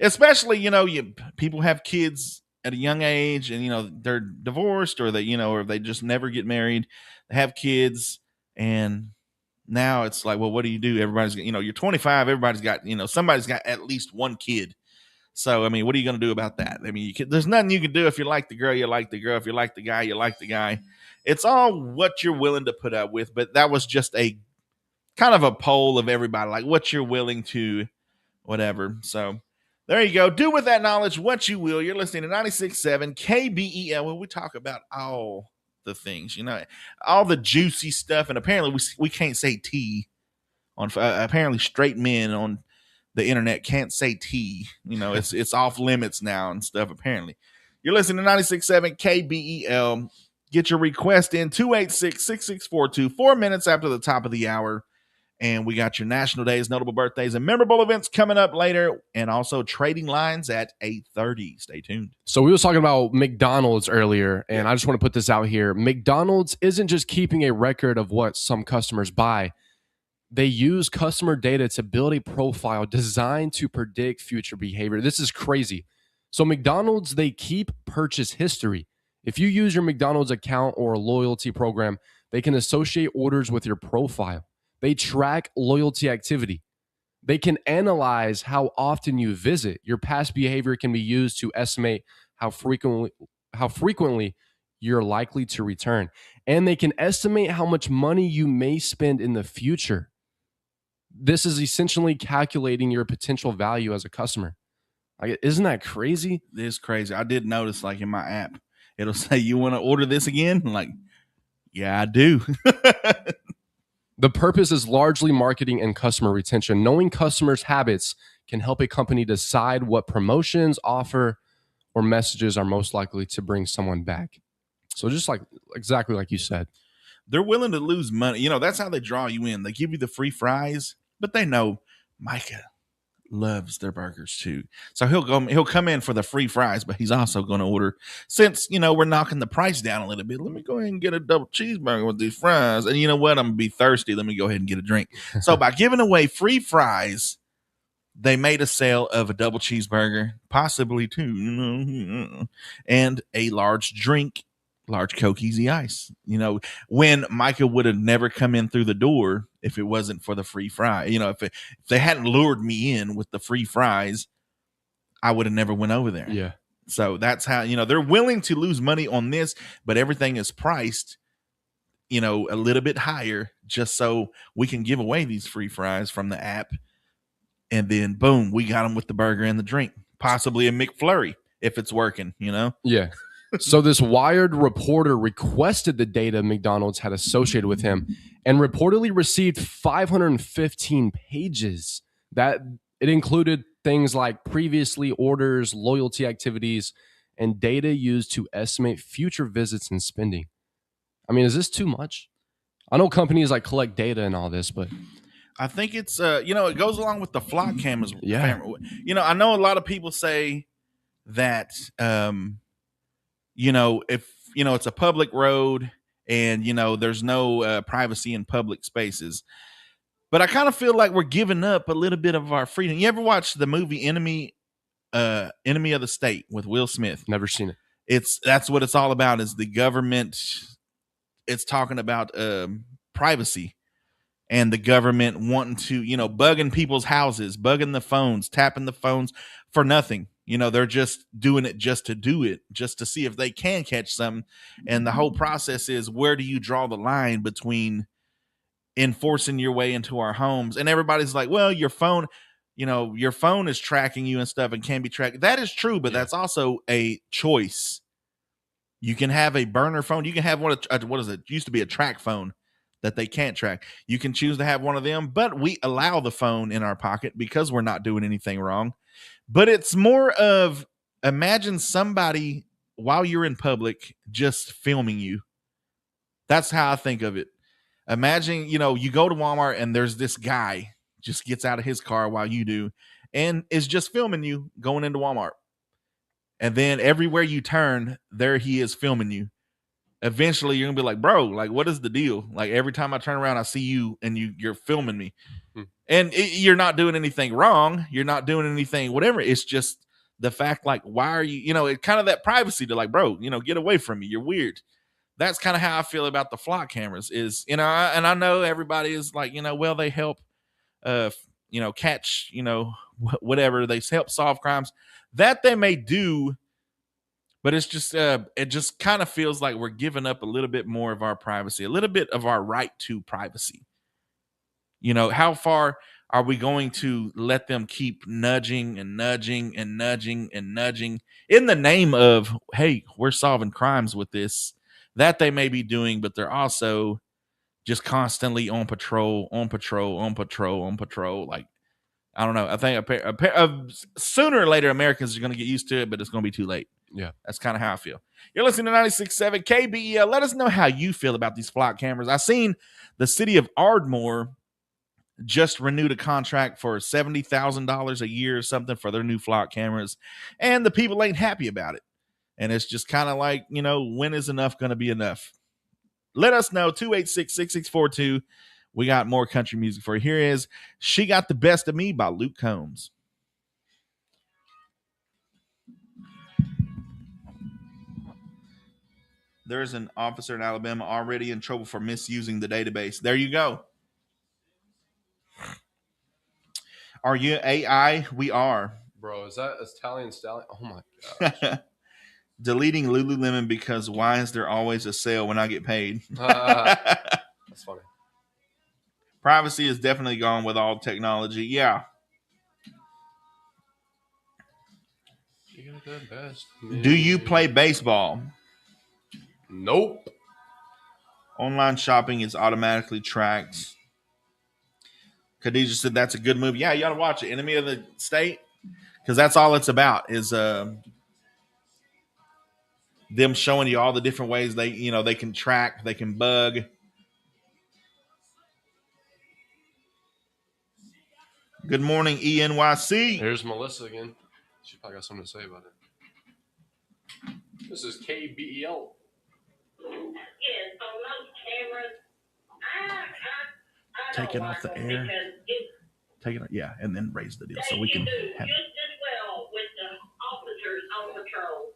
especially, people have kids at a young age, and they're divorced, or or they just never get married. They have kids, and now it's like, well, what do you do? Everybody's, you're 25, everybody's got, somebody's got at least one kid. So, I mean, what are you going to do about that? I mean, there's nothing you can do. If you like the girl, you like the girl. If you like the guy, you like the guy. It's all what you're willing to put up with. But that was just a kind of a poll of everybody, like what you're willing to whatever. So there you go. Do with that knowledge what you will. You're listening to 96.7 KBEL, where we talk about all the things, all the juicy stuff. And apparently we can't say T on, apparently straight men on the internet can't say T. It's off limits now and stuff, apparently. You're listening to 96.7 KBEL. Get your request in 286-6642, 4 minutes after the top of the hour. And we got your national days, notable birthdays, and memorable events coming up later, and also trading lines at 8:30. Stay tuned. So we was talking about McDonald's earlier, and I just want to put this out here. McDonald's isn't just keeping a record of what some customers buy. They use customer data to build a profile designed to predict future behavior. This is crazy. So McDonald's, they keep purchase history. If you use your McDonald's account or loyalty program, they can associate orders with your profile. They track loyalty activity. They can analyze how often you visit. Your past behavior can be used to estimate how frequently you're likely to return. And they can estimate how much money you may spend in the future. This is essentially calculating your potential value as a customer. Isn't that crazy? It is crazy. I did notice, like, in my app, it'll say, you want to order this again? I'm like, yeah, I do. The purpose is largely marketing and customer retention. Knowing customers' habits can help a company decide what promotions, offer, or messages are most likely to bring someone back. So just exactly like you said. They're willing to lose money. That's how they draw you in. They give you the free fries, but they know Micah loves their burgers too. So he'll come in for the free fries, but he's also going to order, since, we're knocking the price down a little bit, let me go ahead and get a double cheeseburger with these fries. And you know what? I'm going to be thirsty. Let me go ahead and get a drink. So by giving away free fries, they made a sale of a double cheeseburger, possibly two, and a large drink, large Coke Easy Ice. When Micah would have never come in through the door if it wasn't for the free fry. If they hadn't lured me in with the free fries, I would have never went over there. Yeah. So that's how, they're willing to lose money on this, but everything is priced, a little bit higher just so we can give away these free fries from the app. And then boom, we got them with the burger and the drink, possibly a McFlurry if it's working, Yeah. So this Wired reporter requested the data McDonald's had associated with him and reportedly received 515 pages. That it included things like previously orders, loyalty activities, and data used to estimate future visits and spending. I mean, is this too much? I know companies like collect data and all this, but I think it's it goes along with the flock cameras. Yeah. I know a lot of people say that if it's a public road and there's no privacy in public spaces. But I kind of feel like we're giving up a little bit of our freedom. You ever watch the movie Enemy of the State with Will Smith? never seen it. That's what it's all about, is the government. It's talking about privacy and the government wanting to, bugging people's houses, bugging the phones, tapping the phones for nothing. They're just doing it just to do it, just to see if they can catch something. And the whole process is, where do you draw the line between enforcing your way into our homes? And everybody's like, well, your phone is tracking you and stuff and can be tracked. That is true, but that's also a choice. You can have a burner phone. You can have what is it? Used to be a track phone that they can't track. You can choose to have one of them, but we allow the phone in our pocket because we're not doing anything wrong. But it's more of, imagine somebody while you're in public just filming you. That's how I think of it. Imagine, you go to Walmart and there's this guy just gets out of his car while you do and is just filming you going into Walmart. And then everywhere you turn, there he is filming you. Eventually, you're going to be like, bro, like, what is the deal? Like, every time I turn around, I see you and you're filming me. And you're not doing anything wrong. You're not doing anything, whatever. It's just the fact, like, why are you, it kind of that privacy to, like, bro, get away from me. You're weird. That's kind of how I feel about the flock cameras is, and I know everybody is like, well, they help, catch, whatever. They help solve crimes that they may do. But it's just, it just kind of feels like we're giving up a little bit more of our privacy, a little bit of our right to privacy. How far are we going to let them keep nudging and nudging and nudging and nudging in the name of, hey, we're solving crimes with this, that they may be doing, but they're also just constantly on patrol. Like, I don't know. I think sooner or later, Americans are going to get used to it, but it's going to be too late. Yeah. That's kind of how I feel. You're listening to 96.7 KBEL. Let us know how you feel about these flock cameras. I seen the city of Ardmore just renewed a contract for $70,000 a year or something for their new flock cameras, and the people ain't happy about it. And it's just kind of like, when is enough going to be enough? Let us know. 286-6642. We got more country music for you. Here is She Got the Best of Me by Luke Combs. There's an officer in Alabama already in trouble for misusing the database. There you go. Are you AI? We are. Bro, is that Italian Stallion? Oh my gosh. Deleting Lululemon because why is there always a sale when I get paid? That's funny. Privacy is definitely gone with all technology. Yeah. You got the best. Do you play baseball? Nope. Online shopping is automatically tracked. Khadijah said that's a good movie. Yeah, you got to watch it. Enemy of the State. Because that's all it's about is them showing you all the different ways they can track, they can bug. Good morning, ENYC. Here's Melissa again. She probably got something to say about it. This is KBEL. Yes, on those cameras, I Take it don't off the like them air. because it, Take it, yeah, and then raise the deal so they we can do have. just as well with the officers on patrol,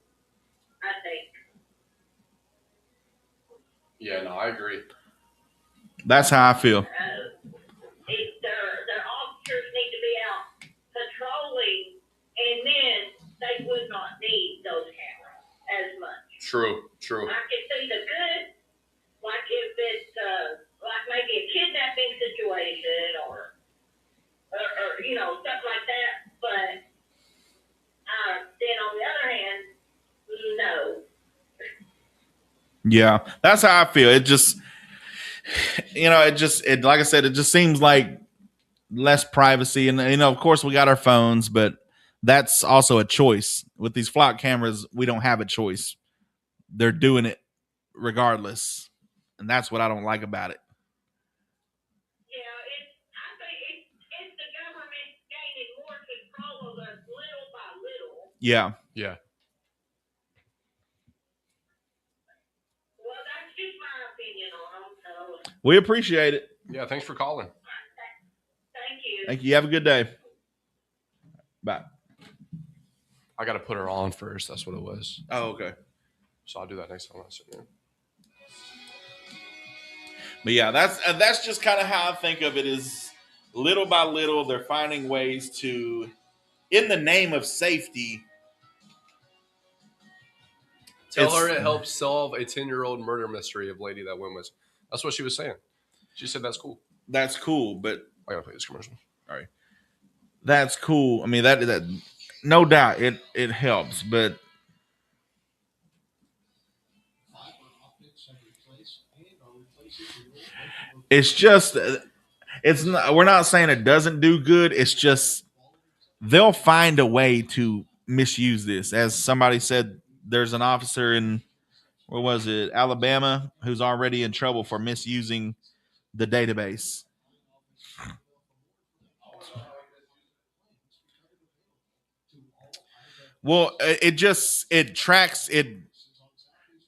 I think. Yeah, no, I agree. That's how I feel. Their officers need to be out patrolling, and then they would not need those True. I can see the good, like if it's like maybe a kidnapping situation or you know, stuff like that. But then on the other hand, no. Yeah, that's how I feel. It just, it like I said, it just seems like less privacy. And, of course, we got our phones, but that's also a choice. With these flock cameras, we don't have a choice. They're doing it regardless. And that's what I don't like about it. Yeah, I think it's the government gaining more control of us little by little. Yeah. Well, that's just my opinion on them. So, We appreciate it. Yeah, thanks for calling. thank you. Thank you. Have a good day. Bye. I got to put her on first. That's what it was. Oh, okay. So I'll do that next time I sit in. But yeah, that's just kind of how I think of it. Is little by little they're finding ways to, in the name of safety. Tell her it helps solve a 10-year-old murder mystery of lady that went missing. That's what she was saying. She said that's cool. That's cool, but I gotta play this commercial. all right, that's cool. I mean that no doubt it helps, but it's just it's not. We're not saying it doesn't do good. It's just they'll find a way to misuse this. As somebody said, there's an officer in, where was it, Alabama, who's already in trouble for misusing the database. Well, it tracks it.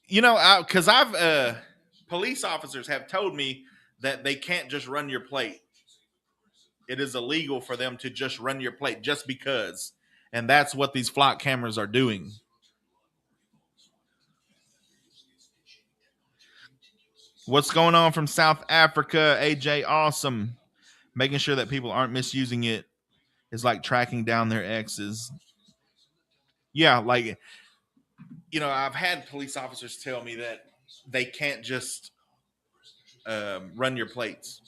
Because I've police officers have told me that they can't just run your plate. It is illegal for them to just run your plate just because. And that's what these flock cameras are doing. What's going on from South Africa? AJ, awesome. Making sure that people aren't misusing it is like tracking down their exes. Yeah, like, I've had police officers tell me that they can't just run your plates.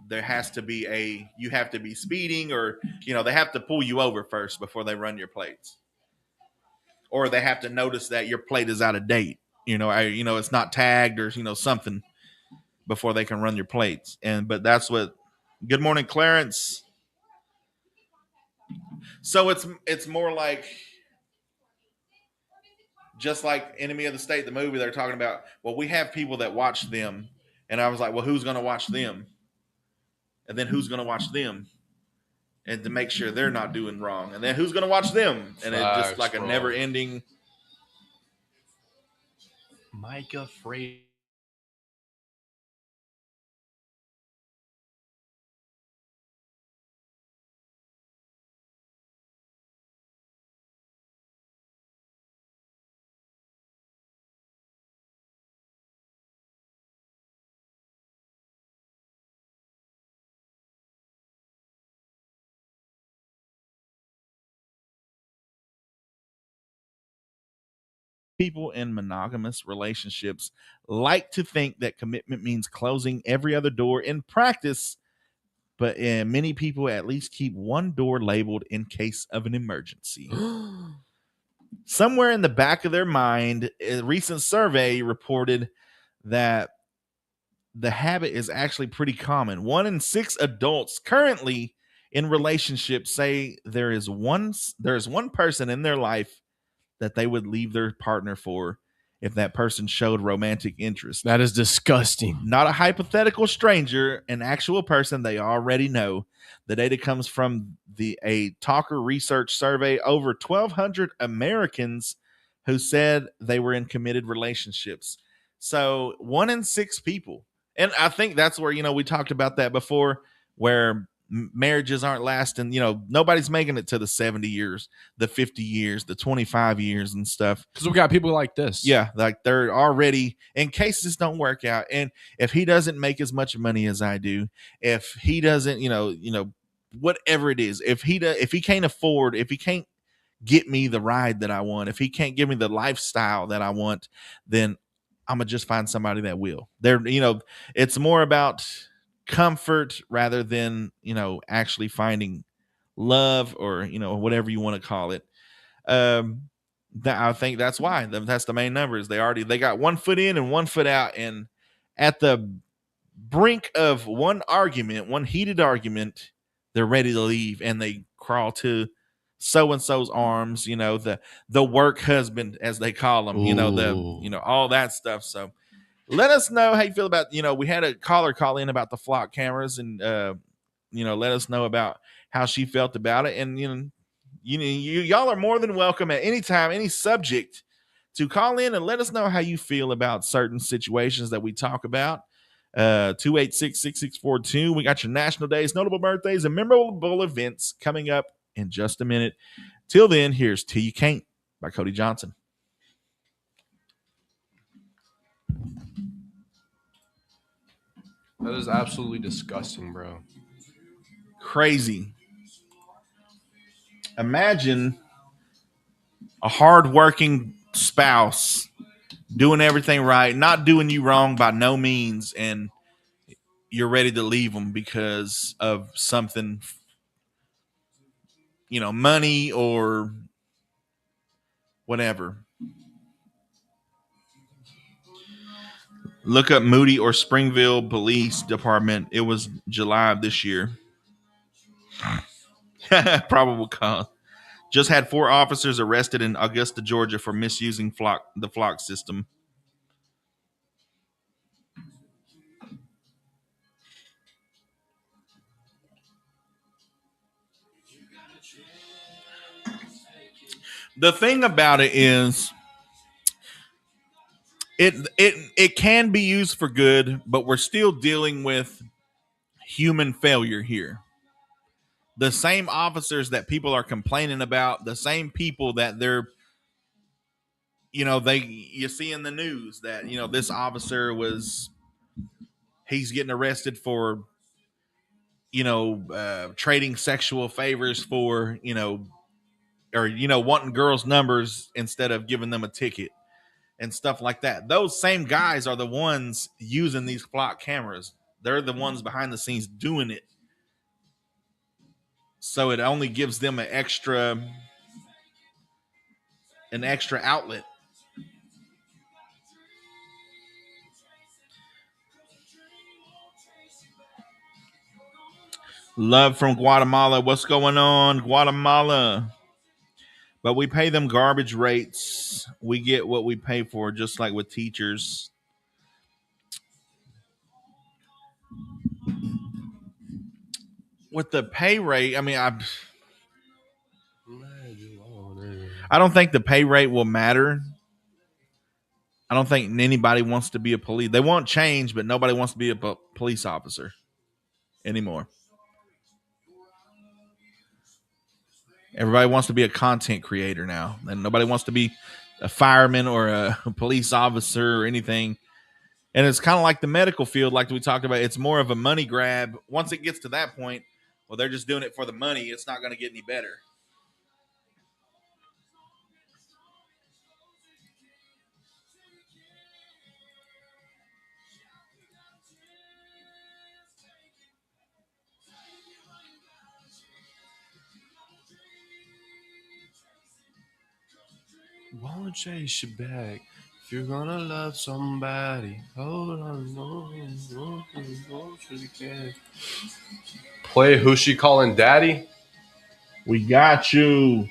There has to be you have to be speeding, or, they have to pull you over first before they run your plates. Or they have to notice that your plate is out of date. It's not tagged or, something before they can run your plates. But that's what, good morning, Clarence. So it's more like, just like Enemy of the State, the movie, they're talking about, well, we have people that watch them. And I was like, well, who's going to watch them? And then who's going to watch them? And to make sure they're not doing wrong. And then who's going to watch them? And it's just like a never ending. Micah Frazier. People in monogamous relationships like to think that commitment means closing every other door in practice, but many people at least keep one door labeled in case of an emergency. Somewhere in the back of their mind, a recent survey reported that the habit is actually pretty common. 1 in 6 adults currently in relationships say there is one person in their life that they would leave their partner for if that person showed romantic interest. That is disgusting. Not a hypothetical stranger, an actual person they already know. The data comes from a Talker Research survey. Over 1,200 Americans who said they were in committed relationships. So 1 in 6 people. And I think that's where, we talked about that before, where marriages aren't lasting. Nobody's making it to the 70 years, the 50 years, the 25 years and stuff. Because we got people like this. Yeah, like they're already, in case this don't work out. And if he doesn't make as much money as I do, if he doesn't, whatever it is, if he can't afford, if he can't get me the ride that I want, if he can't give me the lifestyle that I want, then I'm gonna just find somebody that will. It's more about comfort rather than, actually finding love, or, whatever you want to call it. I think that's why that's the main numbers. They got 1 foot in and 1 foot out, and at the brink of one heated argument, they're ready to leave, and they crawl to so and so's arms. The work husband, as they call him. All that stuff. So let us know how you feel about. We had a caller call in about the flock cameras, and let us know about how she felt about it. And y'all are more than welcome at any time, any subject, to call in and let us know how you feel about certain situations that we talk about. 286-6642. We got your national days, notable birthdays, and memorable events coming up in just a minute. Till then, here's Till You Can't by Cody Johnson. That is absolutely disgusting, bro. Crazy. Imagine a hardworking spouse doing everything right, not doing you wrong by no means, and you're ready to leave them because of something, money or whatever. Look up Moody or Springville Police Department. It was July of this year. Probable cause. Just had 4 officers arrested in Augusta, Georgia for misusing the flock system. The thing about it is, it can be used for good, but we're still dealing with human failure here. The same officers that people are complaining about, the same people that they're, you see in the news that, this officer he's getting arrested for, trading sexual favors for, or, wanting girls' numbers instead of giving them a ticket and stuff like that. Those same guys are the ones using these flock cameras. They're the ones behind the scenes doing it. So it only gives them an extra outlet. Love from Guatemala. What's going on, Guatemala? But we pay them garbage rates. We get what we pay for, just like with teachers. With the pay rate, I mean, I don't think the pay rate will matter. I don't think anybody wants to be a police. They want change, but nobody wants to be a police officer anymore. Everybody wants to be a content creator now, and nobody wants to be a fireman or a police officer or anything. And it's kind of like the medical field, like we talked about. It's more of a money grab. Once it gets to that point, well, they're just doing it for the money. It's not going to get any better. Won't chase you back. If you're gonna love somebody, hold on, no, you can. Play Who's She Calling Daddy? We got you.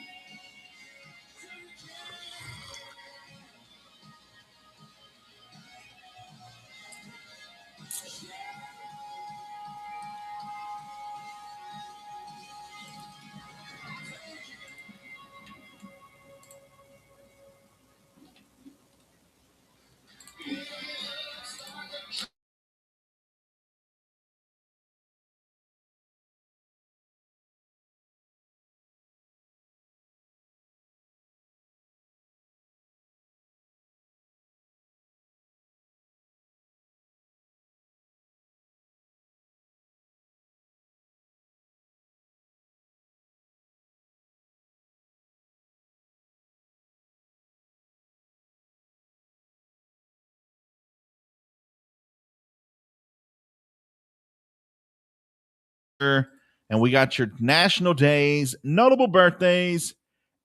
and we got your national days, notable birthdays,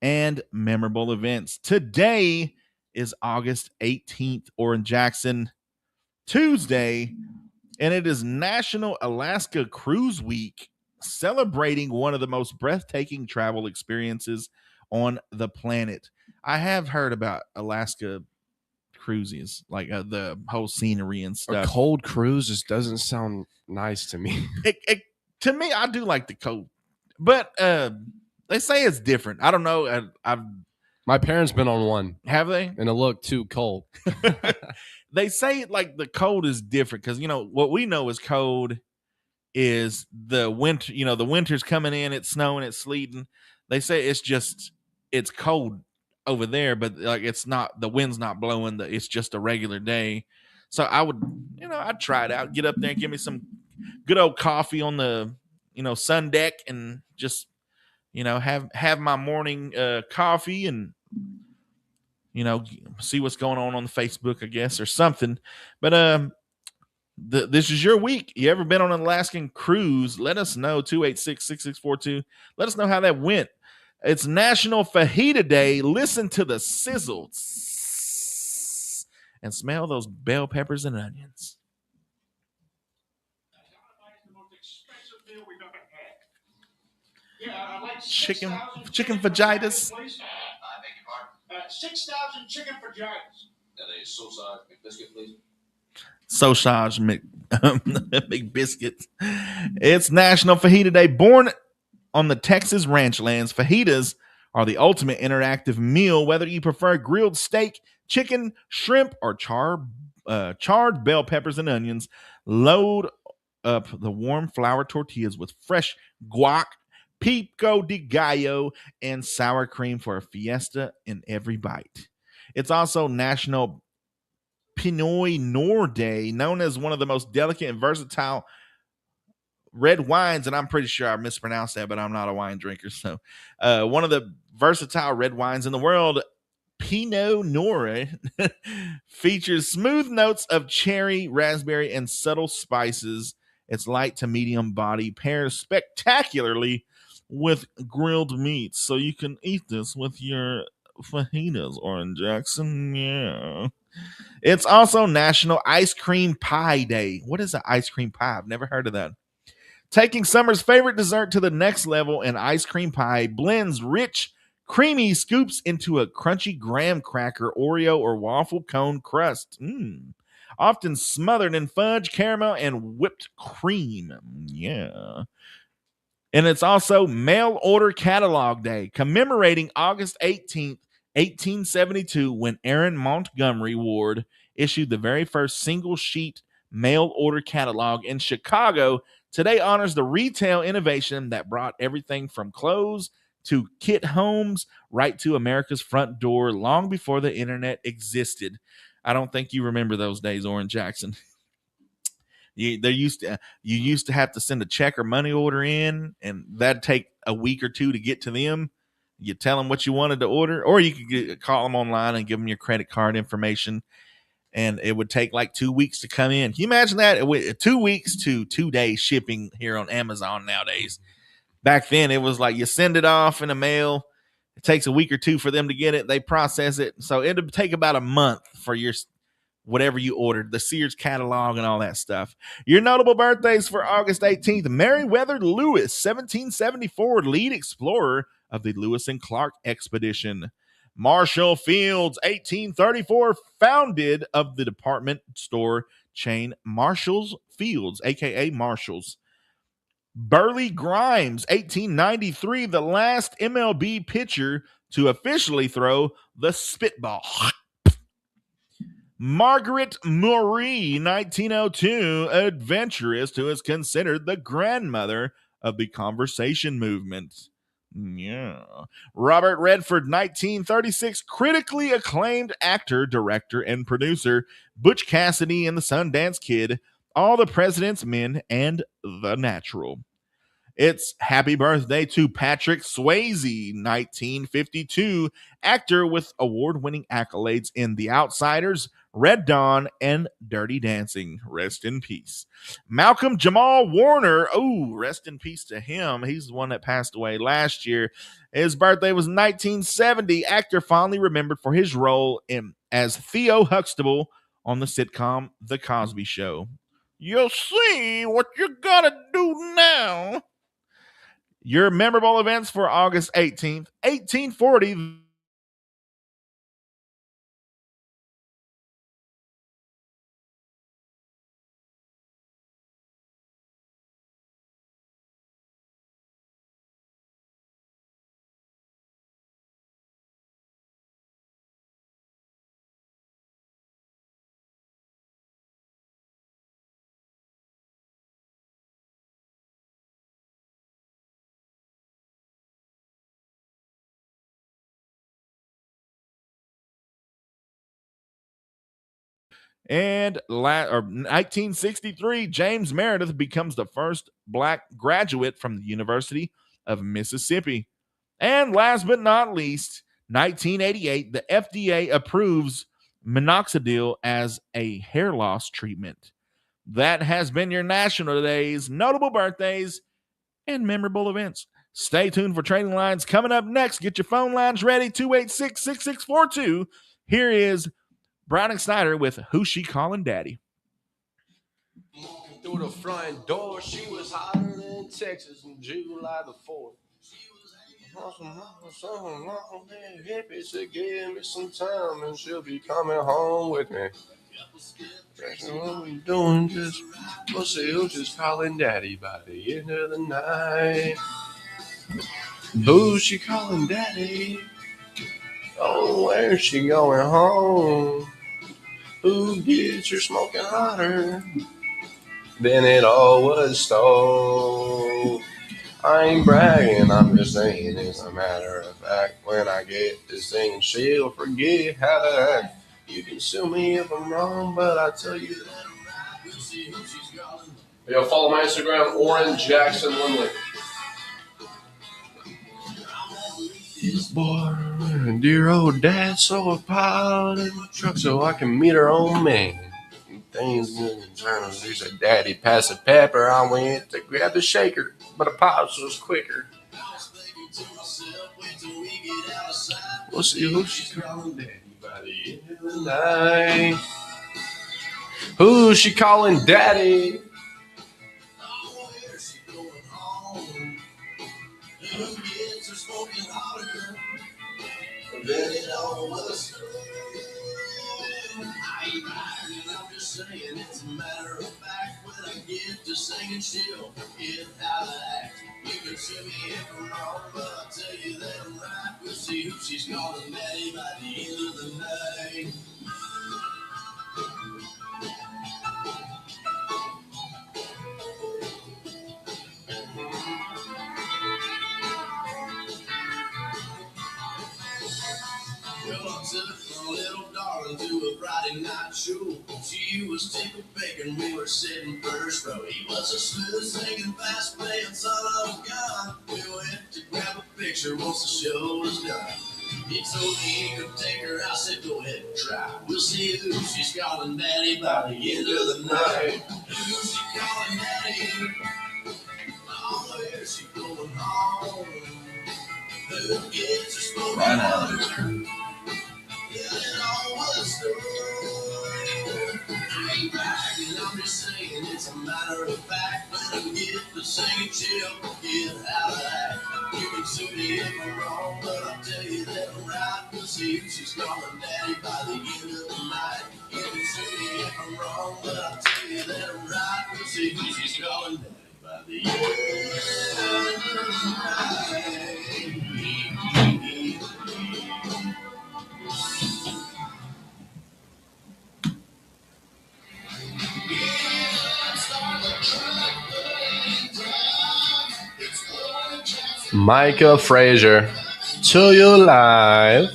and memorable events. Today is August 18th, or in Jackson, Tuesday, and it is National Alaska Cruise Week, celebrating one of the most breathtaking travel experiences on the planet. I have heard about Alaska cruises, like the whole scenery and A stuff. cold cruise just doesn't sound nice to me. To me, I do like the cold, but they say it's different. I don't know. I've My parents been on one, have they? and it looked too cold. They say like the cold is different because what we know is cold is the winter. The winter's coming in. It's snowing. It's sleeting. They say it's cold over there, but like it's not. The wind's not blowing. It's just a regular day. So I'd try it out. Get up there and give me some good old coffee on the sun deck, and just have my morning coffee, and see what's going on the Facebook, I guess, or something. But this is your week. You ever been on an Alaskan cruise? Let us know. 286-6642. Let us know how that went. It's National Fajita Day. Listen to the sizzle and smell those bell peppers and onions. Yeah, I'd like Chicken 6,000 fajitas. please. 6,000 chicken fajitas. And a sausage McBiscuit, please. Sausage McBiscuits. It's National Fajita Day. Born on the Texas ranch lands, fajitas are the ultimate interactive meal, whether you prefer grilled steak, chicken, shrimp, or charred bell peppers and onions. Load up the warm flour tortillas with fresh guac, pico de gallo, and sour cream for a fiesta in every bite. It's also National Pinot Noir Day, known as one of the most delicate and versatile red wines, and I'm pretty sure I mispronounced that, but I'm not a wine drinker. So one of the versatile red wines in the world, Pinot Noir, features smooth notes of cherry, raspberry, and subtle spices. Its light to medium body pairs spectacularly with grilled meats, so you can eat this with your fajitas, or in Jackson. Yeah. It's also National Ice Cream Pie Day. What is an ice cream pie? I've never heard of that. Taking summer's favorite dessert to the next level, an ice cream pie blends rich, creamy scoops into a crunchy graham cracker, Oreo, or waffle cone crust. Often smothered in fudge, caramel, and whipped cream. Yeah. And it's also Mail Order Catalog Day, commemorating August 18th, 1872, when Aaron Montgomery Ward issued the very first single-sheet mail order catalog in Chicago. Today honors the retail innovation that brought everything from clothes to kit homes right to America's front door long before the internet existed. I don't think you remember those days, Orrin Jackson. You used to have to send a check or money order in, and that'd take a week or two to get to them. You tell them what you wanted to order, or you could call them online and give them your credit card information, and it would take like 2 weeks to come in. Can you imagine that? 2 weeks to 2 days shipping here on Amazon nowadays. Back then, it was like you send it off in the mail. It takes a week or two for them to get it. They process it. So it would take about a month for your whatever you ordered, the Sears catalog and all that stuff. Your notable birthdays for August 18th, Meriwether Lewis, 1774, lead explorer of the Lewis and Clark expedition. Marshall Fields, 1834, founded of the department store chain Marshall's Fields, a.k.a. Marshall's. Burley Grimes, 1893, the last MLB pitcher to officially throw the spitball. Margaret Murray, 1902, adventurist who is considered the grandmother of the conversation movement. Yeah. Robert Redford, 1936, critically acclaimed actor, director, and producer. Butch Cassidy and the Sundance Kid, All the President's Men, and The Natural. It's happy birthday to Patrick Swayze, 1952, actor with award-winning accolades in The Outsiders, Red Dawn, and Dirty Dancing. Rest in peace. Malcolm Jamal Warner. Oh, rest in peace to him. He's the one that passed away last year. His birthday was 1970. Actor fondly remembered for his role as Theo Huxtable on the sitcom The Cosby Show. You'll see what you gotta do now. Your memorable events for August 18th, 1840. And 1963, James Meredith becomes the first black graduate from the University of Mississippi. And last but not least, 1988, the FDA approves minoxidil as a hair loss treatment. That has been your National Days, notable birthdays, and memorable events. Stay tuned for Trading Lines coming up next. Get your phone lines ready, 286-6642. Here is Browning Snyder with Who's She Calling Daddy? Walking through the front door, she was hotter than Texas on July the 4th. Hippies to give me some time, and she'll be coming home with me. That's what we doing, just we'll see who's just calling daddy by the end of the night. Who's she calling daddy? Oh, where's she going home? Who gets her smoking hotter than it all was stove? I ain't bragging, I'm just saying it's a matter of fact. When I get to singing, she'll forget how to act. You can sue me if I'm wrong, but I tell you that I'm right. We'll see who she's calling. Yo, follow my Instagram, Oren Jackson Lindley. Boy, dear old dad, so piled in the truck so I can meet her old man. Things good and turn. He said, Daddy, pass the pepper. I went to grab the shaker, but the pops was quicker. We'll see who she's calling daddy by the end of the night. Who's she calling daddy? Where's she going home? Who gets her smoking hotter than it all was? I ain't bragging, I'm just saying it's a matter of fact. When I get to singing, she'll forget how to act. You can sue me if I'm wrong, but I'll tell you that I'm right. We'll see who she's calling daddy by the end of the night. Well, I took my little darling to a Friday night show. She was tickled bacon, we were sitting first row. He was a smooth singing, fast playing son of a gun. We went to grab a picture once the show was done. He told me he could take her, I said go ahead and try. We'll see who she's calling daddy by the end of the night. Who's she calling daddy? Oh, where's she going home? Who gets her smoking hotter? Yeah, it all was true. I ain't bragging, I'm just saying it's a matter of fact. When I get to singing, she'll forget how to act. You can sue me if I'm wrong, but I'll tell you that I'm right. We'll see if she's calling daddy by the end of the night. You can sue me if I'm wrong, but I'll tell you that I'm right. We'll see if she's calling daddy by the end of the night. Micah Frazier, to you live.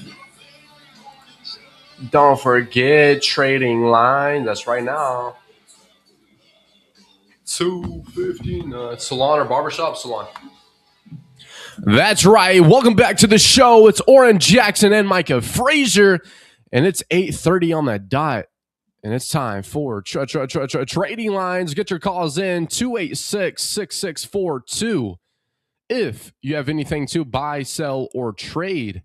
Don't forget Trading Line. That's right now. 259. Salon or barbershop? Salon. That's right. Welcome back to the show. It's Oren Jackson and Micah Frazier, and it's 8:30 on the dot. And it's time for trading lines. Get your calls in 286-6642. If you have anything to buy, sell, or trade.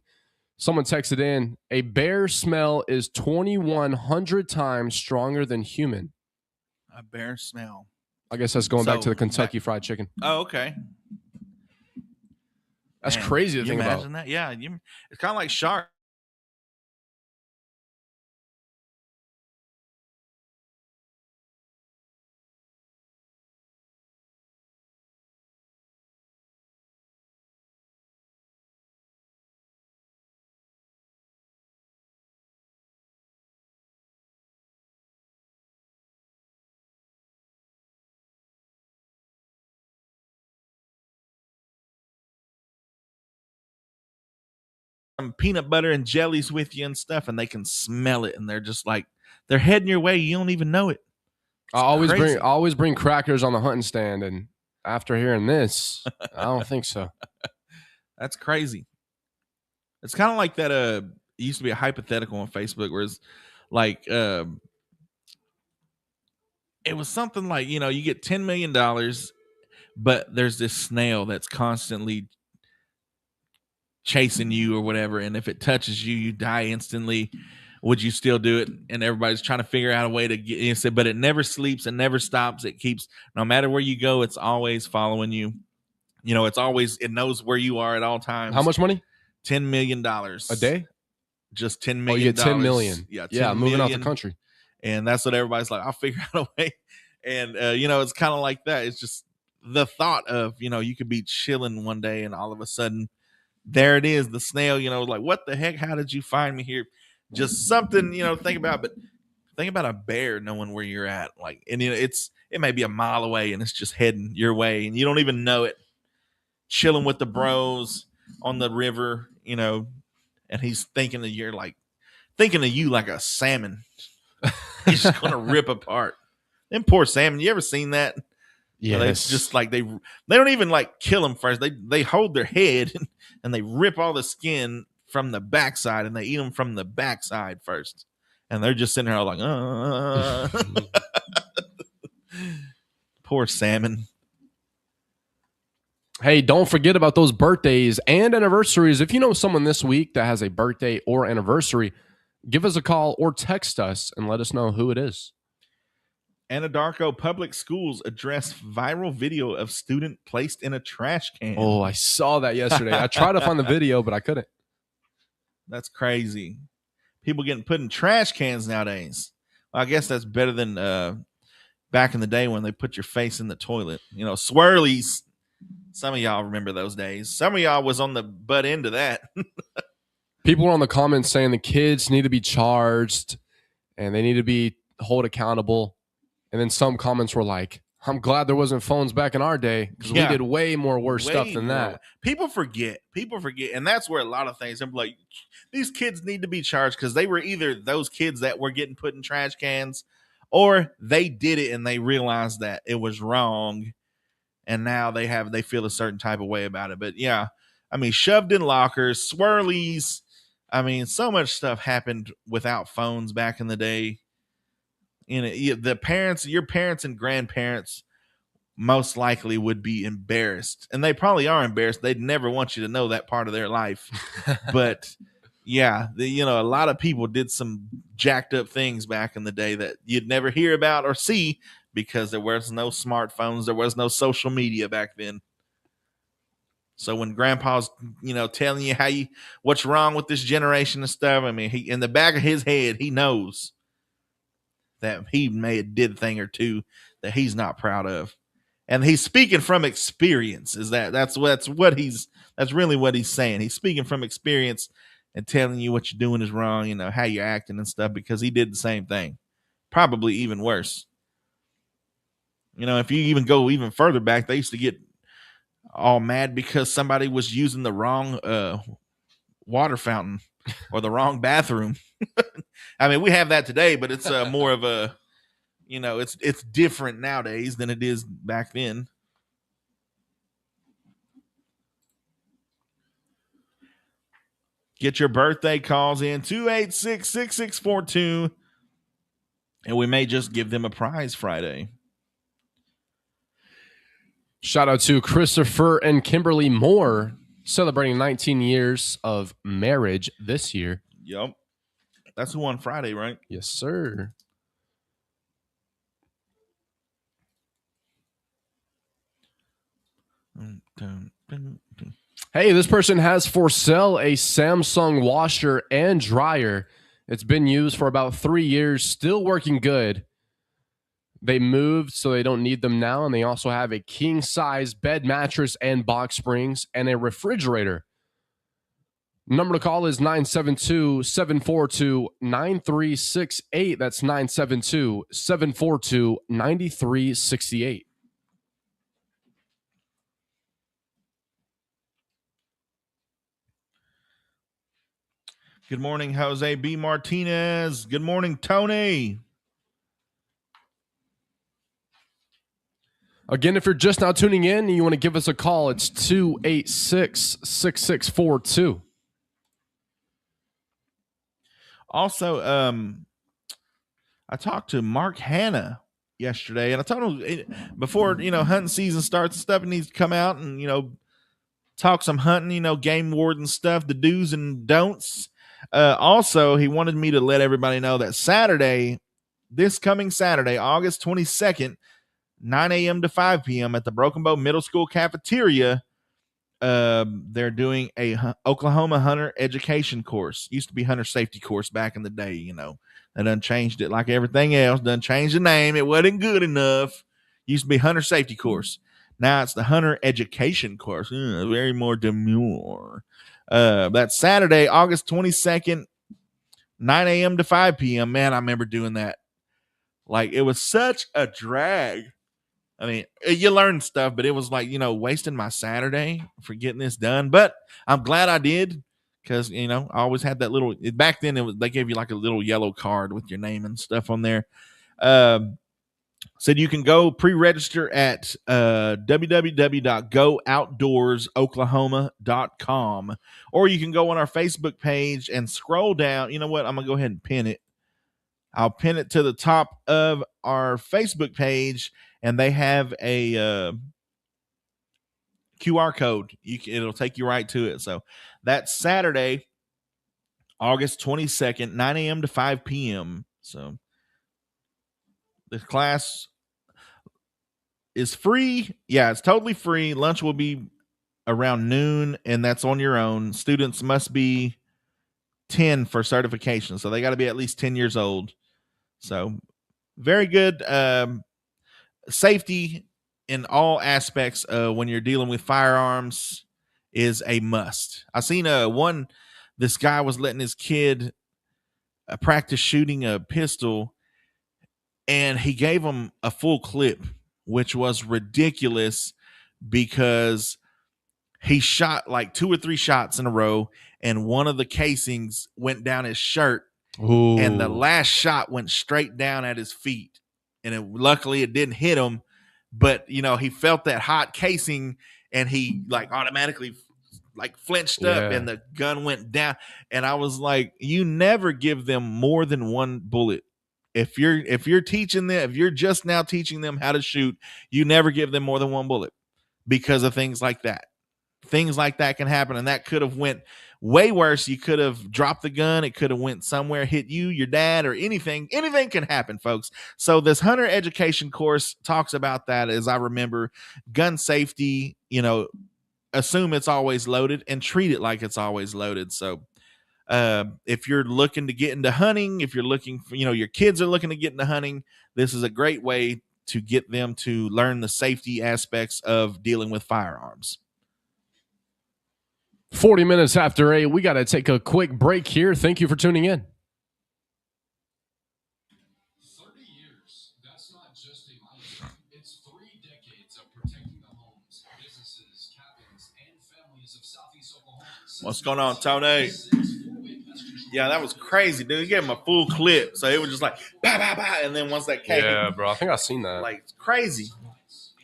Someone texted in, a bear smell is 2,100 times stronger than human. A bear smell. I guess that's going back So, to the Kentucky Fried Chicken. Oh, okay. That's Man, crazy to you think about. imagine that? Yeah, it's kind of like shark. Peanut butter and jellies with you and stuff, and they can smell it, and they're just like they're heading your way. You don't even know it. I crazy. always bring crackers on the hunting stand, and after hearing this, I don't think so. That's crazy. It's kind of like that. It used to be a hypothetical on Facebook, where it's like it was something like you get $10 million, but there's this snail that's constantly chasing you or whatever, and if it touches you, you die instantly. Would you still do it? And everybody's trying to figure out a way to get it, but it never sleeps and never stops. It keeps, no matter where you go, it's always following you. It knows where you are at all times. How much money? $10 million A day? Just $10 million. Oh, you get 10 million. Yeah, 10 yeah, moving out million. the country. And that's what everybody's like, I'll figure out a way. And it's kind of like that. It's just the thought of you could be chilling one day and all of a sudden there it is, the snail, like, what the heck? How did you find me here? Just something, think about, but think about a bear knowing where you're at. Like, and it may be a mile away and it's just heading your way and you don't even know it. Chilling with the bros on the river, and he's thinking of you like a salmon. He's just going to rip apart. Them poor salmon. You ever seen that? Yeah, it's just like they don't even like kill them first. They hold their head and they rip all the skin from the backside and they eat them from the backside first. And they're just sitting there all like, poor salmon. Hey, don't forget about those birthdays and anniversaries. If you know someone this week that has a birthday or anniversary, give us a call or text us and let us know who it is. Anadarko Public Schools address viral video of student placed in a trash can. Oh, I saw that yesterday. I tried to find the video, but I couldn't. That's crazy. People getting put in trash cans nowadays. Well, I guess that's better than back in the day when they put your face in the toilet. Swirlies. Some of y'all remember those days. Some of y'all was on the butt end of that. People were on the comments saying the kids need to be charged and they need to be held accountable. And then some comments were like, I'm glad there wasn't phones back in our day because we did way more worse stuff than that. People forget. And that's where a lot of things, I'm like, these kids need to be charged because they were either those kids that were getting put in trash cans or they did it and they realized that it was wrong. And now they feel a certain type of way about it. But yeah, I mean, shoved in lockers, swirlies. I mean, so much stuff happened without phones back in the day. The parents, your parents and grandparents most likely would be embarrassed. And they probably are embarrassed. They'd never want you to know that part of their life. But yeah, a lot of people did some jacked up things back in the day that you'd never hear about or see because there was no smartphones. There was no social media back then. So when grandpa's, telling you what's wrong with this generation and stuff, I mean, he in the back of his head, he knows that he may have did a thing or two that he's not proud of. And he's speaking from experience. That's really what he's saying. He's speaking from experience and telling you what you're doing is wrong, how you're acting and stuff, because he did the same thing. Probably even worse. If you even go even further back, they used to get all mad because somebody was using the wrong water fountain or the wrong bathroom. I mean, we have that today, but it's more of a, it's different nowadays than it is back then. Get your birthday calls in 286-6642, and we may just give them a prize Friday. Shout out to Christopher and Kimberly Moore, celebrating 19 years of marriage this year. Yep. That's who on Friday, right? Yes, sir. Hey, this person has for sale a Samsung washer and dryer. It's been used for about 3 years, still working good. They moved, so they don't need them now, and they also have a king-size bed mattress and box springs and a refrigerator. Number to call is 972-742-9368. That's 972-742-9368. Good morning, Jose B. Martinez. Good morning, Tony. Again, if you're just now tuning in and you want to give us a call, it's 286-6642. Also, I talked to Mark Hanna yesterday, and I told him before, hunting season starts and stuff, he needs to come out and, talk some hunting, game warden stuff, the do's and don'ts. Also, he wanted me to let everybody know that this coming Saturday, August 22nd, 9 a.m. to 5 p.m. at the Broken Bow Middle School cafeteria, they're doing a Oklahoma hunter education course. Used to be hunter safety course back in the day, They done changed it like everything else, done changed the name. It wasn't good enough. Used to be hunter safety course. Now it's the hunter education course. Very more demure. That's Saturday, August 22nd, 9 a.m. to 5 p.m. Man, I remember doing that. Like, it was such a drag. I mean, you learn stuff, but it was like, wasting my Saturday for getting this done. But I'm glad I did because, I always had that little, back then they gave you like a little yellow card with your name and stuff on there. Said you can go pre-register at www.gooutdoorsoklahoma.com, or you can go on our Facebook page and scroll down. You know what? I'm going to go ahead and pin it. I'll pin it to the top of our Facebook page, and they have a QR code. It'll take you right to it. So that's Saturday, August 22nd, 9 a.m. to 5 p.m. So the class is free. Yeah, it's totally free. Lunch will be around noon, and that's on your own. Students must be 10 for certification, so they got to be at least 10 years old. So very good. Safety in all aspects when you're dealing with firearms is a must. I seen this guy was letting his kid practice shooting a pistol, and he gave him a full clip, which was ridiculous because he shot like 2 or 3 shots in a row, and one of the casings went down his shirt. Ooh. And the last shot went straight down at his feet. And luckily it didn't hit him, but he felt that hot casing, and he like automatically like flinched up, and the gun went down. And I was like, you never give them more than one bullet. If you're teaching them, if you're just now teaching them how to shoot, you never give them more than one bullet because of things like that. Things like that can happen, and that could have went way worse. You could have dropped the gun. It could have went somewhere, hit you, your dad, or anything. Anything can happen, folks. So this hunter education course talks about that. As I remember, gun safety, assume it's always loaded and treat it like it's always loaded. So if you're looking to get into hunting, if you're looking for, your kids are looking to get into hunting, this is a great way to get them to learn the safety aspects of dealing with firearms. 40 minutes after 8, we got to take a quick break here. Thank you for tuning in. 30 years, that's not just a milestone. It's 3 decades of protecting the homes, businesses, cabins, and families of Southeast Oklahoma. What's going on, Tony? Yeah, that was crazy, dude. He gave him a full clip, so it was just like bah, bah, bah, and then once that came, Yeah, bro. I think I've seen that. like it's crazy.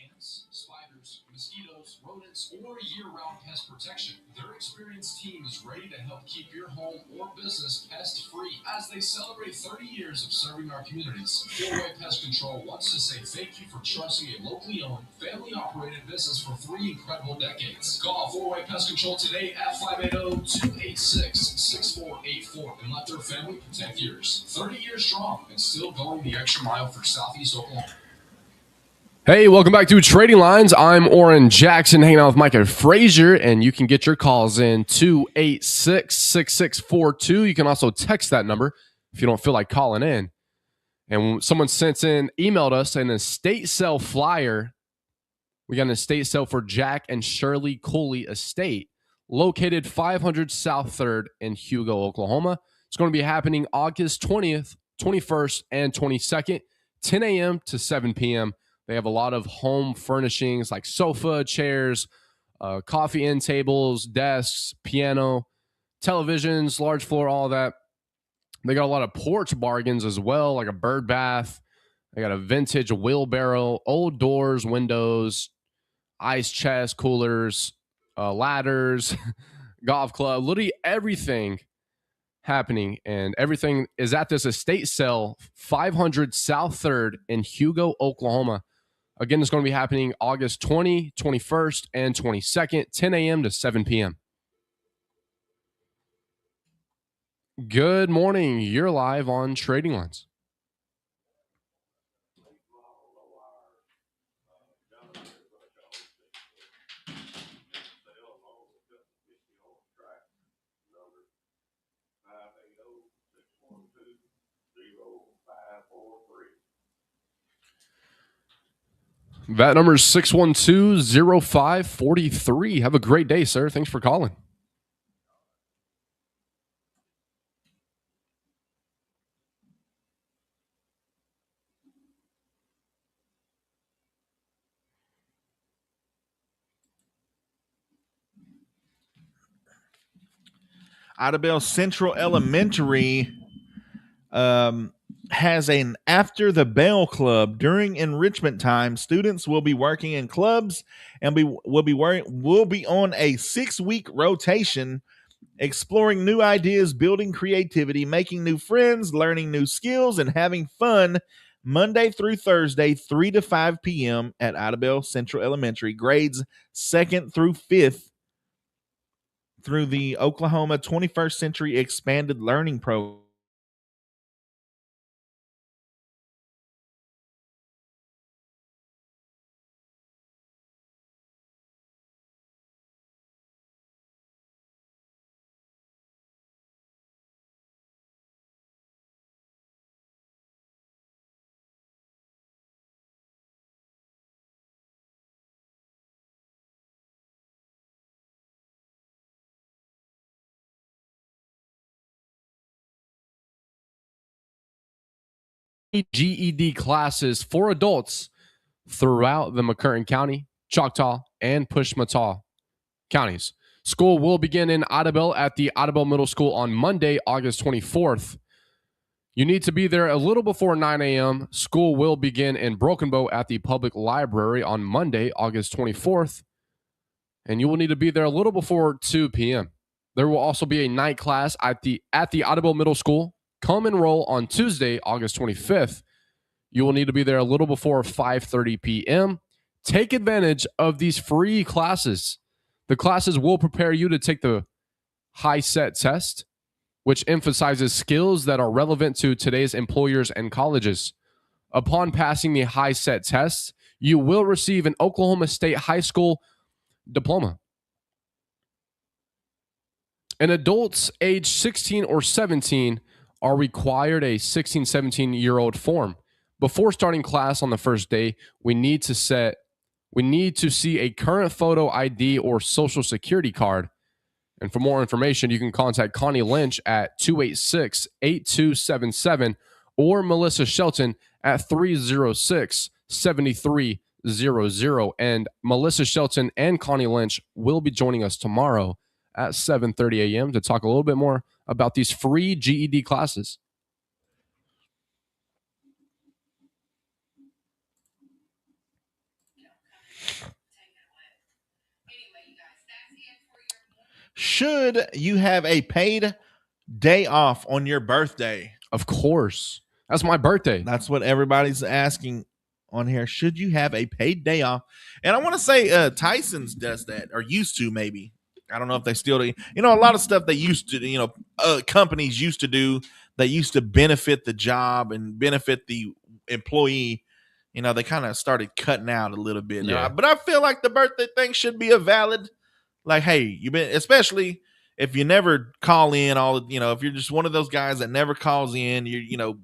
Ants, spiders, mosquitoes, rodents, or year-round pest protection. Their experienced team is ready to help keep your home or business pest-free as they celebrate 30 years of serving our communities. 4-Way Pest Control wants to say thank you for trusting a locally owned, family-operated business for 3 incredible decades. Call 4-Way Pest Control today at 580-286-6484 and let their family protect yours. 30 years strong and still going the extra mile for Southeast Oklahoma. Hey, welcome back to Trading Lines. I'm Orrin Jackson, hanging out with Micah Frazier, and you can get your calls in 286-6642. You can also text that number if you don't feel like calling in. And when someone emailed us an estate sale flyer. We got an estate sale for Jack and Shirley Cooley Estate, located 500 South 3rd in Hugo, Oklahoma. It's going to be happening August 20th, 21st, and 22nd, 10 a.m. to 7 p.m. They have a lot of home furnishings like sofa, chairs, coffee end tables, desks, piano, televisions, large floor, all that. They got a lot of porch bargains as well, like a bird bath. They got a vintage wheelbarrow, old doors, windows, ice chest, coolers, ladders, golf club, literally everything happening. And everything is at this estate sale, 500 South 3rd in Hugo, Oklahoma. Again, it's going to be happening August 20, 21st, and 22nd, 10 a.m. to 7 p.m. Good morning. You're live on Trading Lines. That number is 612-0543. Have a great day, sir. Thanks for calling. Idabel Central Elementary has an after the bell club. During enrichment time, students will be working in clubs and will be on a 6-week rotation, exploring new ideas, building creativity, making new friends, learning new skills, and having fun Monday through Thursday, 3 to 5 p.m. at Idabel Central Elementary, grades 2nd through 5th through the Oklahoma 21st Century Expanded Learning Program. GED classes for adults throughout the McCurtain County, Choctaw, and Pushmataw counties. School will begin in Idabel at the Idabel Middle School on Monday, August 24th. You need to be there a little before 9 a.m. School will begin in Broken Bow at the Public Library on Monday, August 24th. And you will need to be there a little before 2 p.m. There will also be a night class at the Idabel Middle School. Come enroll on Tuesday, August 25th. You will need to be there a little before 5:30 p.m. Take advantage of these free classes. The classes will prepare you to take the high-set test, which emphasizes skills that are relevant to today's employers and colleges. Upon passing the high-set test, you will receive an Oklahoma State High School diploma. And adults age 16 or 17 are required a 16, 17-year-old form. Before starting class on the first day, we need to see a current photo ID or social security card. And for more information, you can contact Connie Lynch at 286-8277 or Melissa Shelton at 306-7300. And Melissa Shelton and Connie Lynch will be joining us tomorrow at 7:30 a.m. to talk a little bit more about these free GED classes. Should you have a paid day off on your birthday? Of course. That's my birthday. That's what everybody's asking on here. Should you have a paid day off? And I want to say Tyson's does that, or used to, maybe. I don't know if they still do. You know, a lot of stuff they used to, you know, companies used to do that used to benefit the job and benefit the employee. You know, they kind of started cutting out a little bit. Yeah. But I feel like the birthday thing should be a valid, like, hey, you've been, especially if you never call in you know, if you're just one of those guys that never calls in, you know,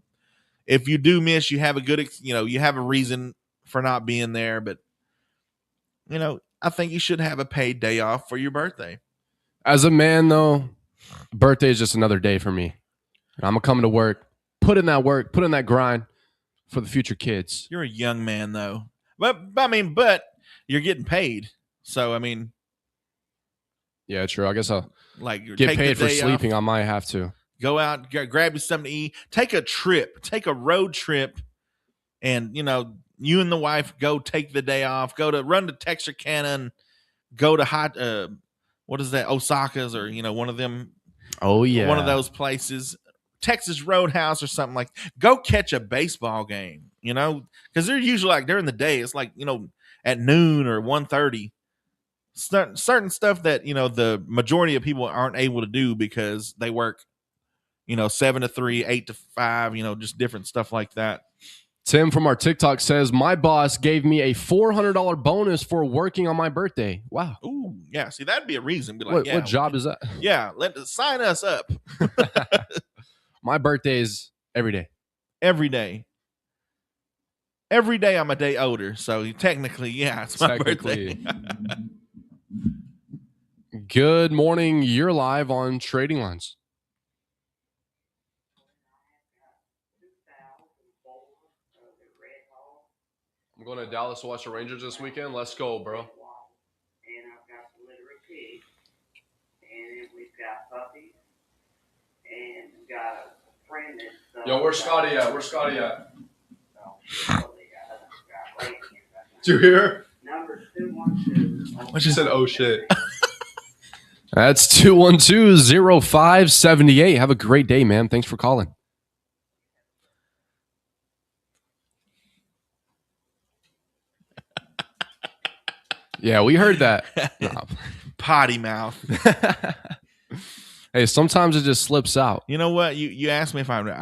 if you do miss, you have a good, you know, you have a reason for not being there. But, you know, I think you should have a paid day off for your birthday. As a man, though, birthday is just another day for me. And I'm going to come to work, put in that grind for the future kids. You're a young man, though. But I mean, but you're getting paid. So, I mean, Yeah, true. I guess I'll like get take paid the for day sleeping. off, I might have to. go out, grab you something to eat, take a trip, take a road trip, and, you know, you and the wife go take the day off, run to Texarkana and go to hot, what is that, Osaka's, or, you know, one of them, Oh, yeah. one of those places, Texas Roadhouse or something. Like, go catch a baseball game, you know, because they're usually like during the day. It's like, you know, at noon or 1:30. Certain stuff that, you know, the majority of people aren't able to do because they work, you know, 7 to 3, 8 to 5, you know, just different stuff like that. Tim from our TikTok says, my boss gave me a $400 bonus for working on my birthday. Wow. Ooh, yeah. See, that'd be a reason. Be like, What job is that? Yeah, sign us up My birthday is every day. every day. Every day I'm a day older, so technically, yeah, it's my birthday. Good morning. You're live on Trading Lines. I'm going to Dallas to watch the Rangers this weekend. Let's go, bro. And I've got some litter of pigs. And we've got puppies. And we've got a friend that's... Yo, where's Scotty at? Where's Scotty at? Did Did you hear? Number 212. What you said? Oh, shit. That's 212-0578. Have a great day, man. Thanks for calling. Yeah, we heard that. Potty mouth. Hey, sometimes it just slips out. You know what? You asked me if I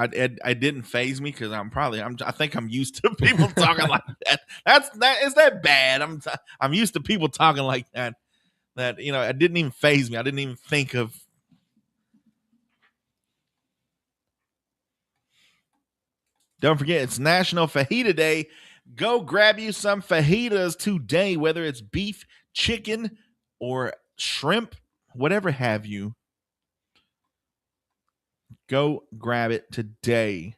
didn't phase me because I think I'm used to people talking like that. Is that bad? I'm used to people talking like that. That, you know, it didn't even phase me. I didn't even think of. Don't forget, it's National Fajita Day. Go grab you some fajitas today, whether it's beef, chicken, or shrimp, whatever have you. Go grab it today.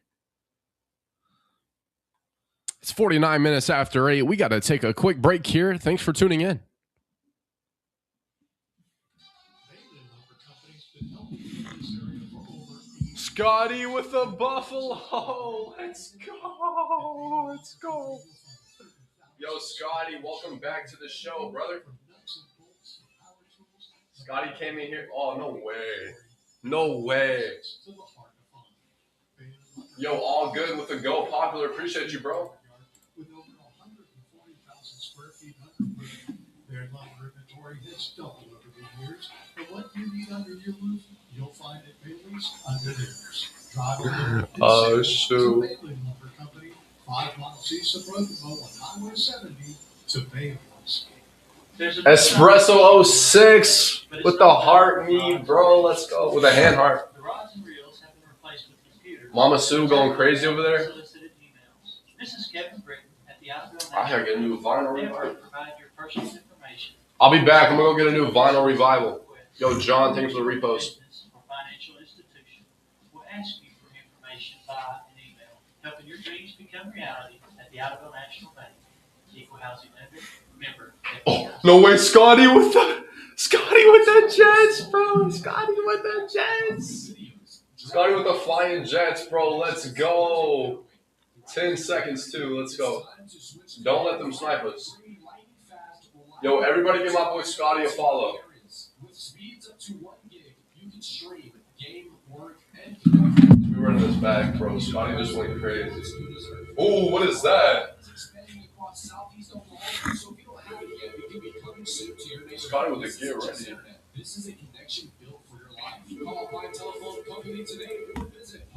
It's 49 minutes after 8. We got to take a quick break here. Thanks for tuning in. Scotty with the Buffalo. Let's go. Let's go. Yo, Scotty, welcome back to the show, brother. Scotty came in here. Oh, no way. No way. Yo, all good with the Go Popular. Appreciate you, bro. With over 140,000 square feet under their lumber inventory has doubled over the years. And what you need under your roof, you'll find at Bailey's under theirs. Drive over Oh, to shoot. Bailey Lumber Company, 5 miles east of Roosevelt on Highway 70 to Bailey's. Espresso 06 with the heart me, bro. Let's go. With a hand heart. The rods and reels have been replaced with computers. Mama Sue going crazy over there. Solicited emails. This is Kevin Britton at the Iredell I gotta get a new vinyl They revival. provide your personal information. I'll be back. I'm gonna go get a new vinyl revival. Yo, John, thanks for the repost. Business or financial institution will ask you for information by an email, helping your dreams become reality at the Iredell National Bank. Equal housing lender, member. Oh, no way, Scotty with the Jets, bro. Scotty with the Jets. Scotty with the flying jets, bro. Let's go. 10 seconds, too. Let's go. Don't let them snipe us. Yo, everybody give my boy Scotty a follow. With speeds up to 1 gig, you can stream, game, work, and connect. We running this back, bro. Scotty just went crazy. Ooh, what is that? Expanding across Southeast Oklahoma, so if you don't have it yet, it can be coming soon to your neighborhood. Scotty with the gear ready. This is a connection built for your life. Call my telephone company today or visit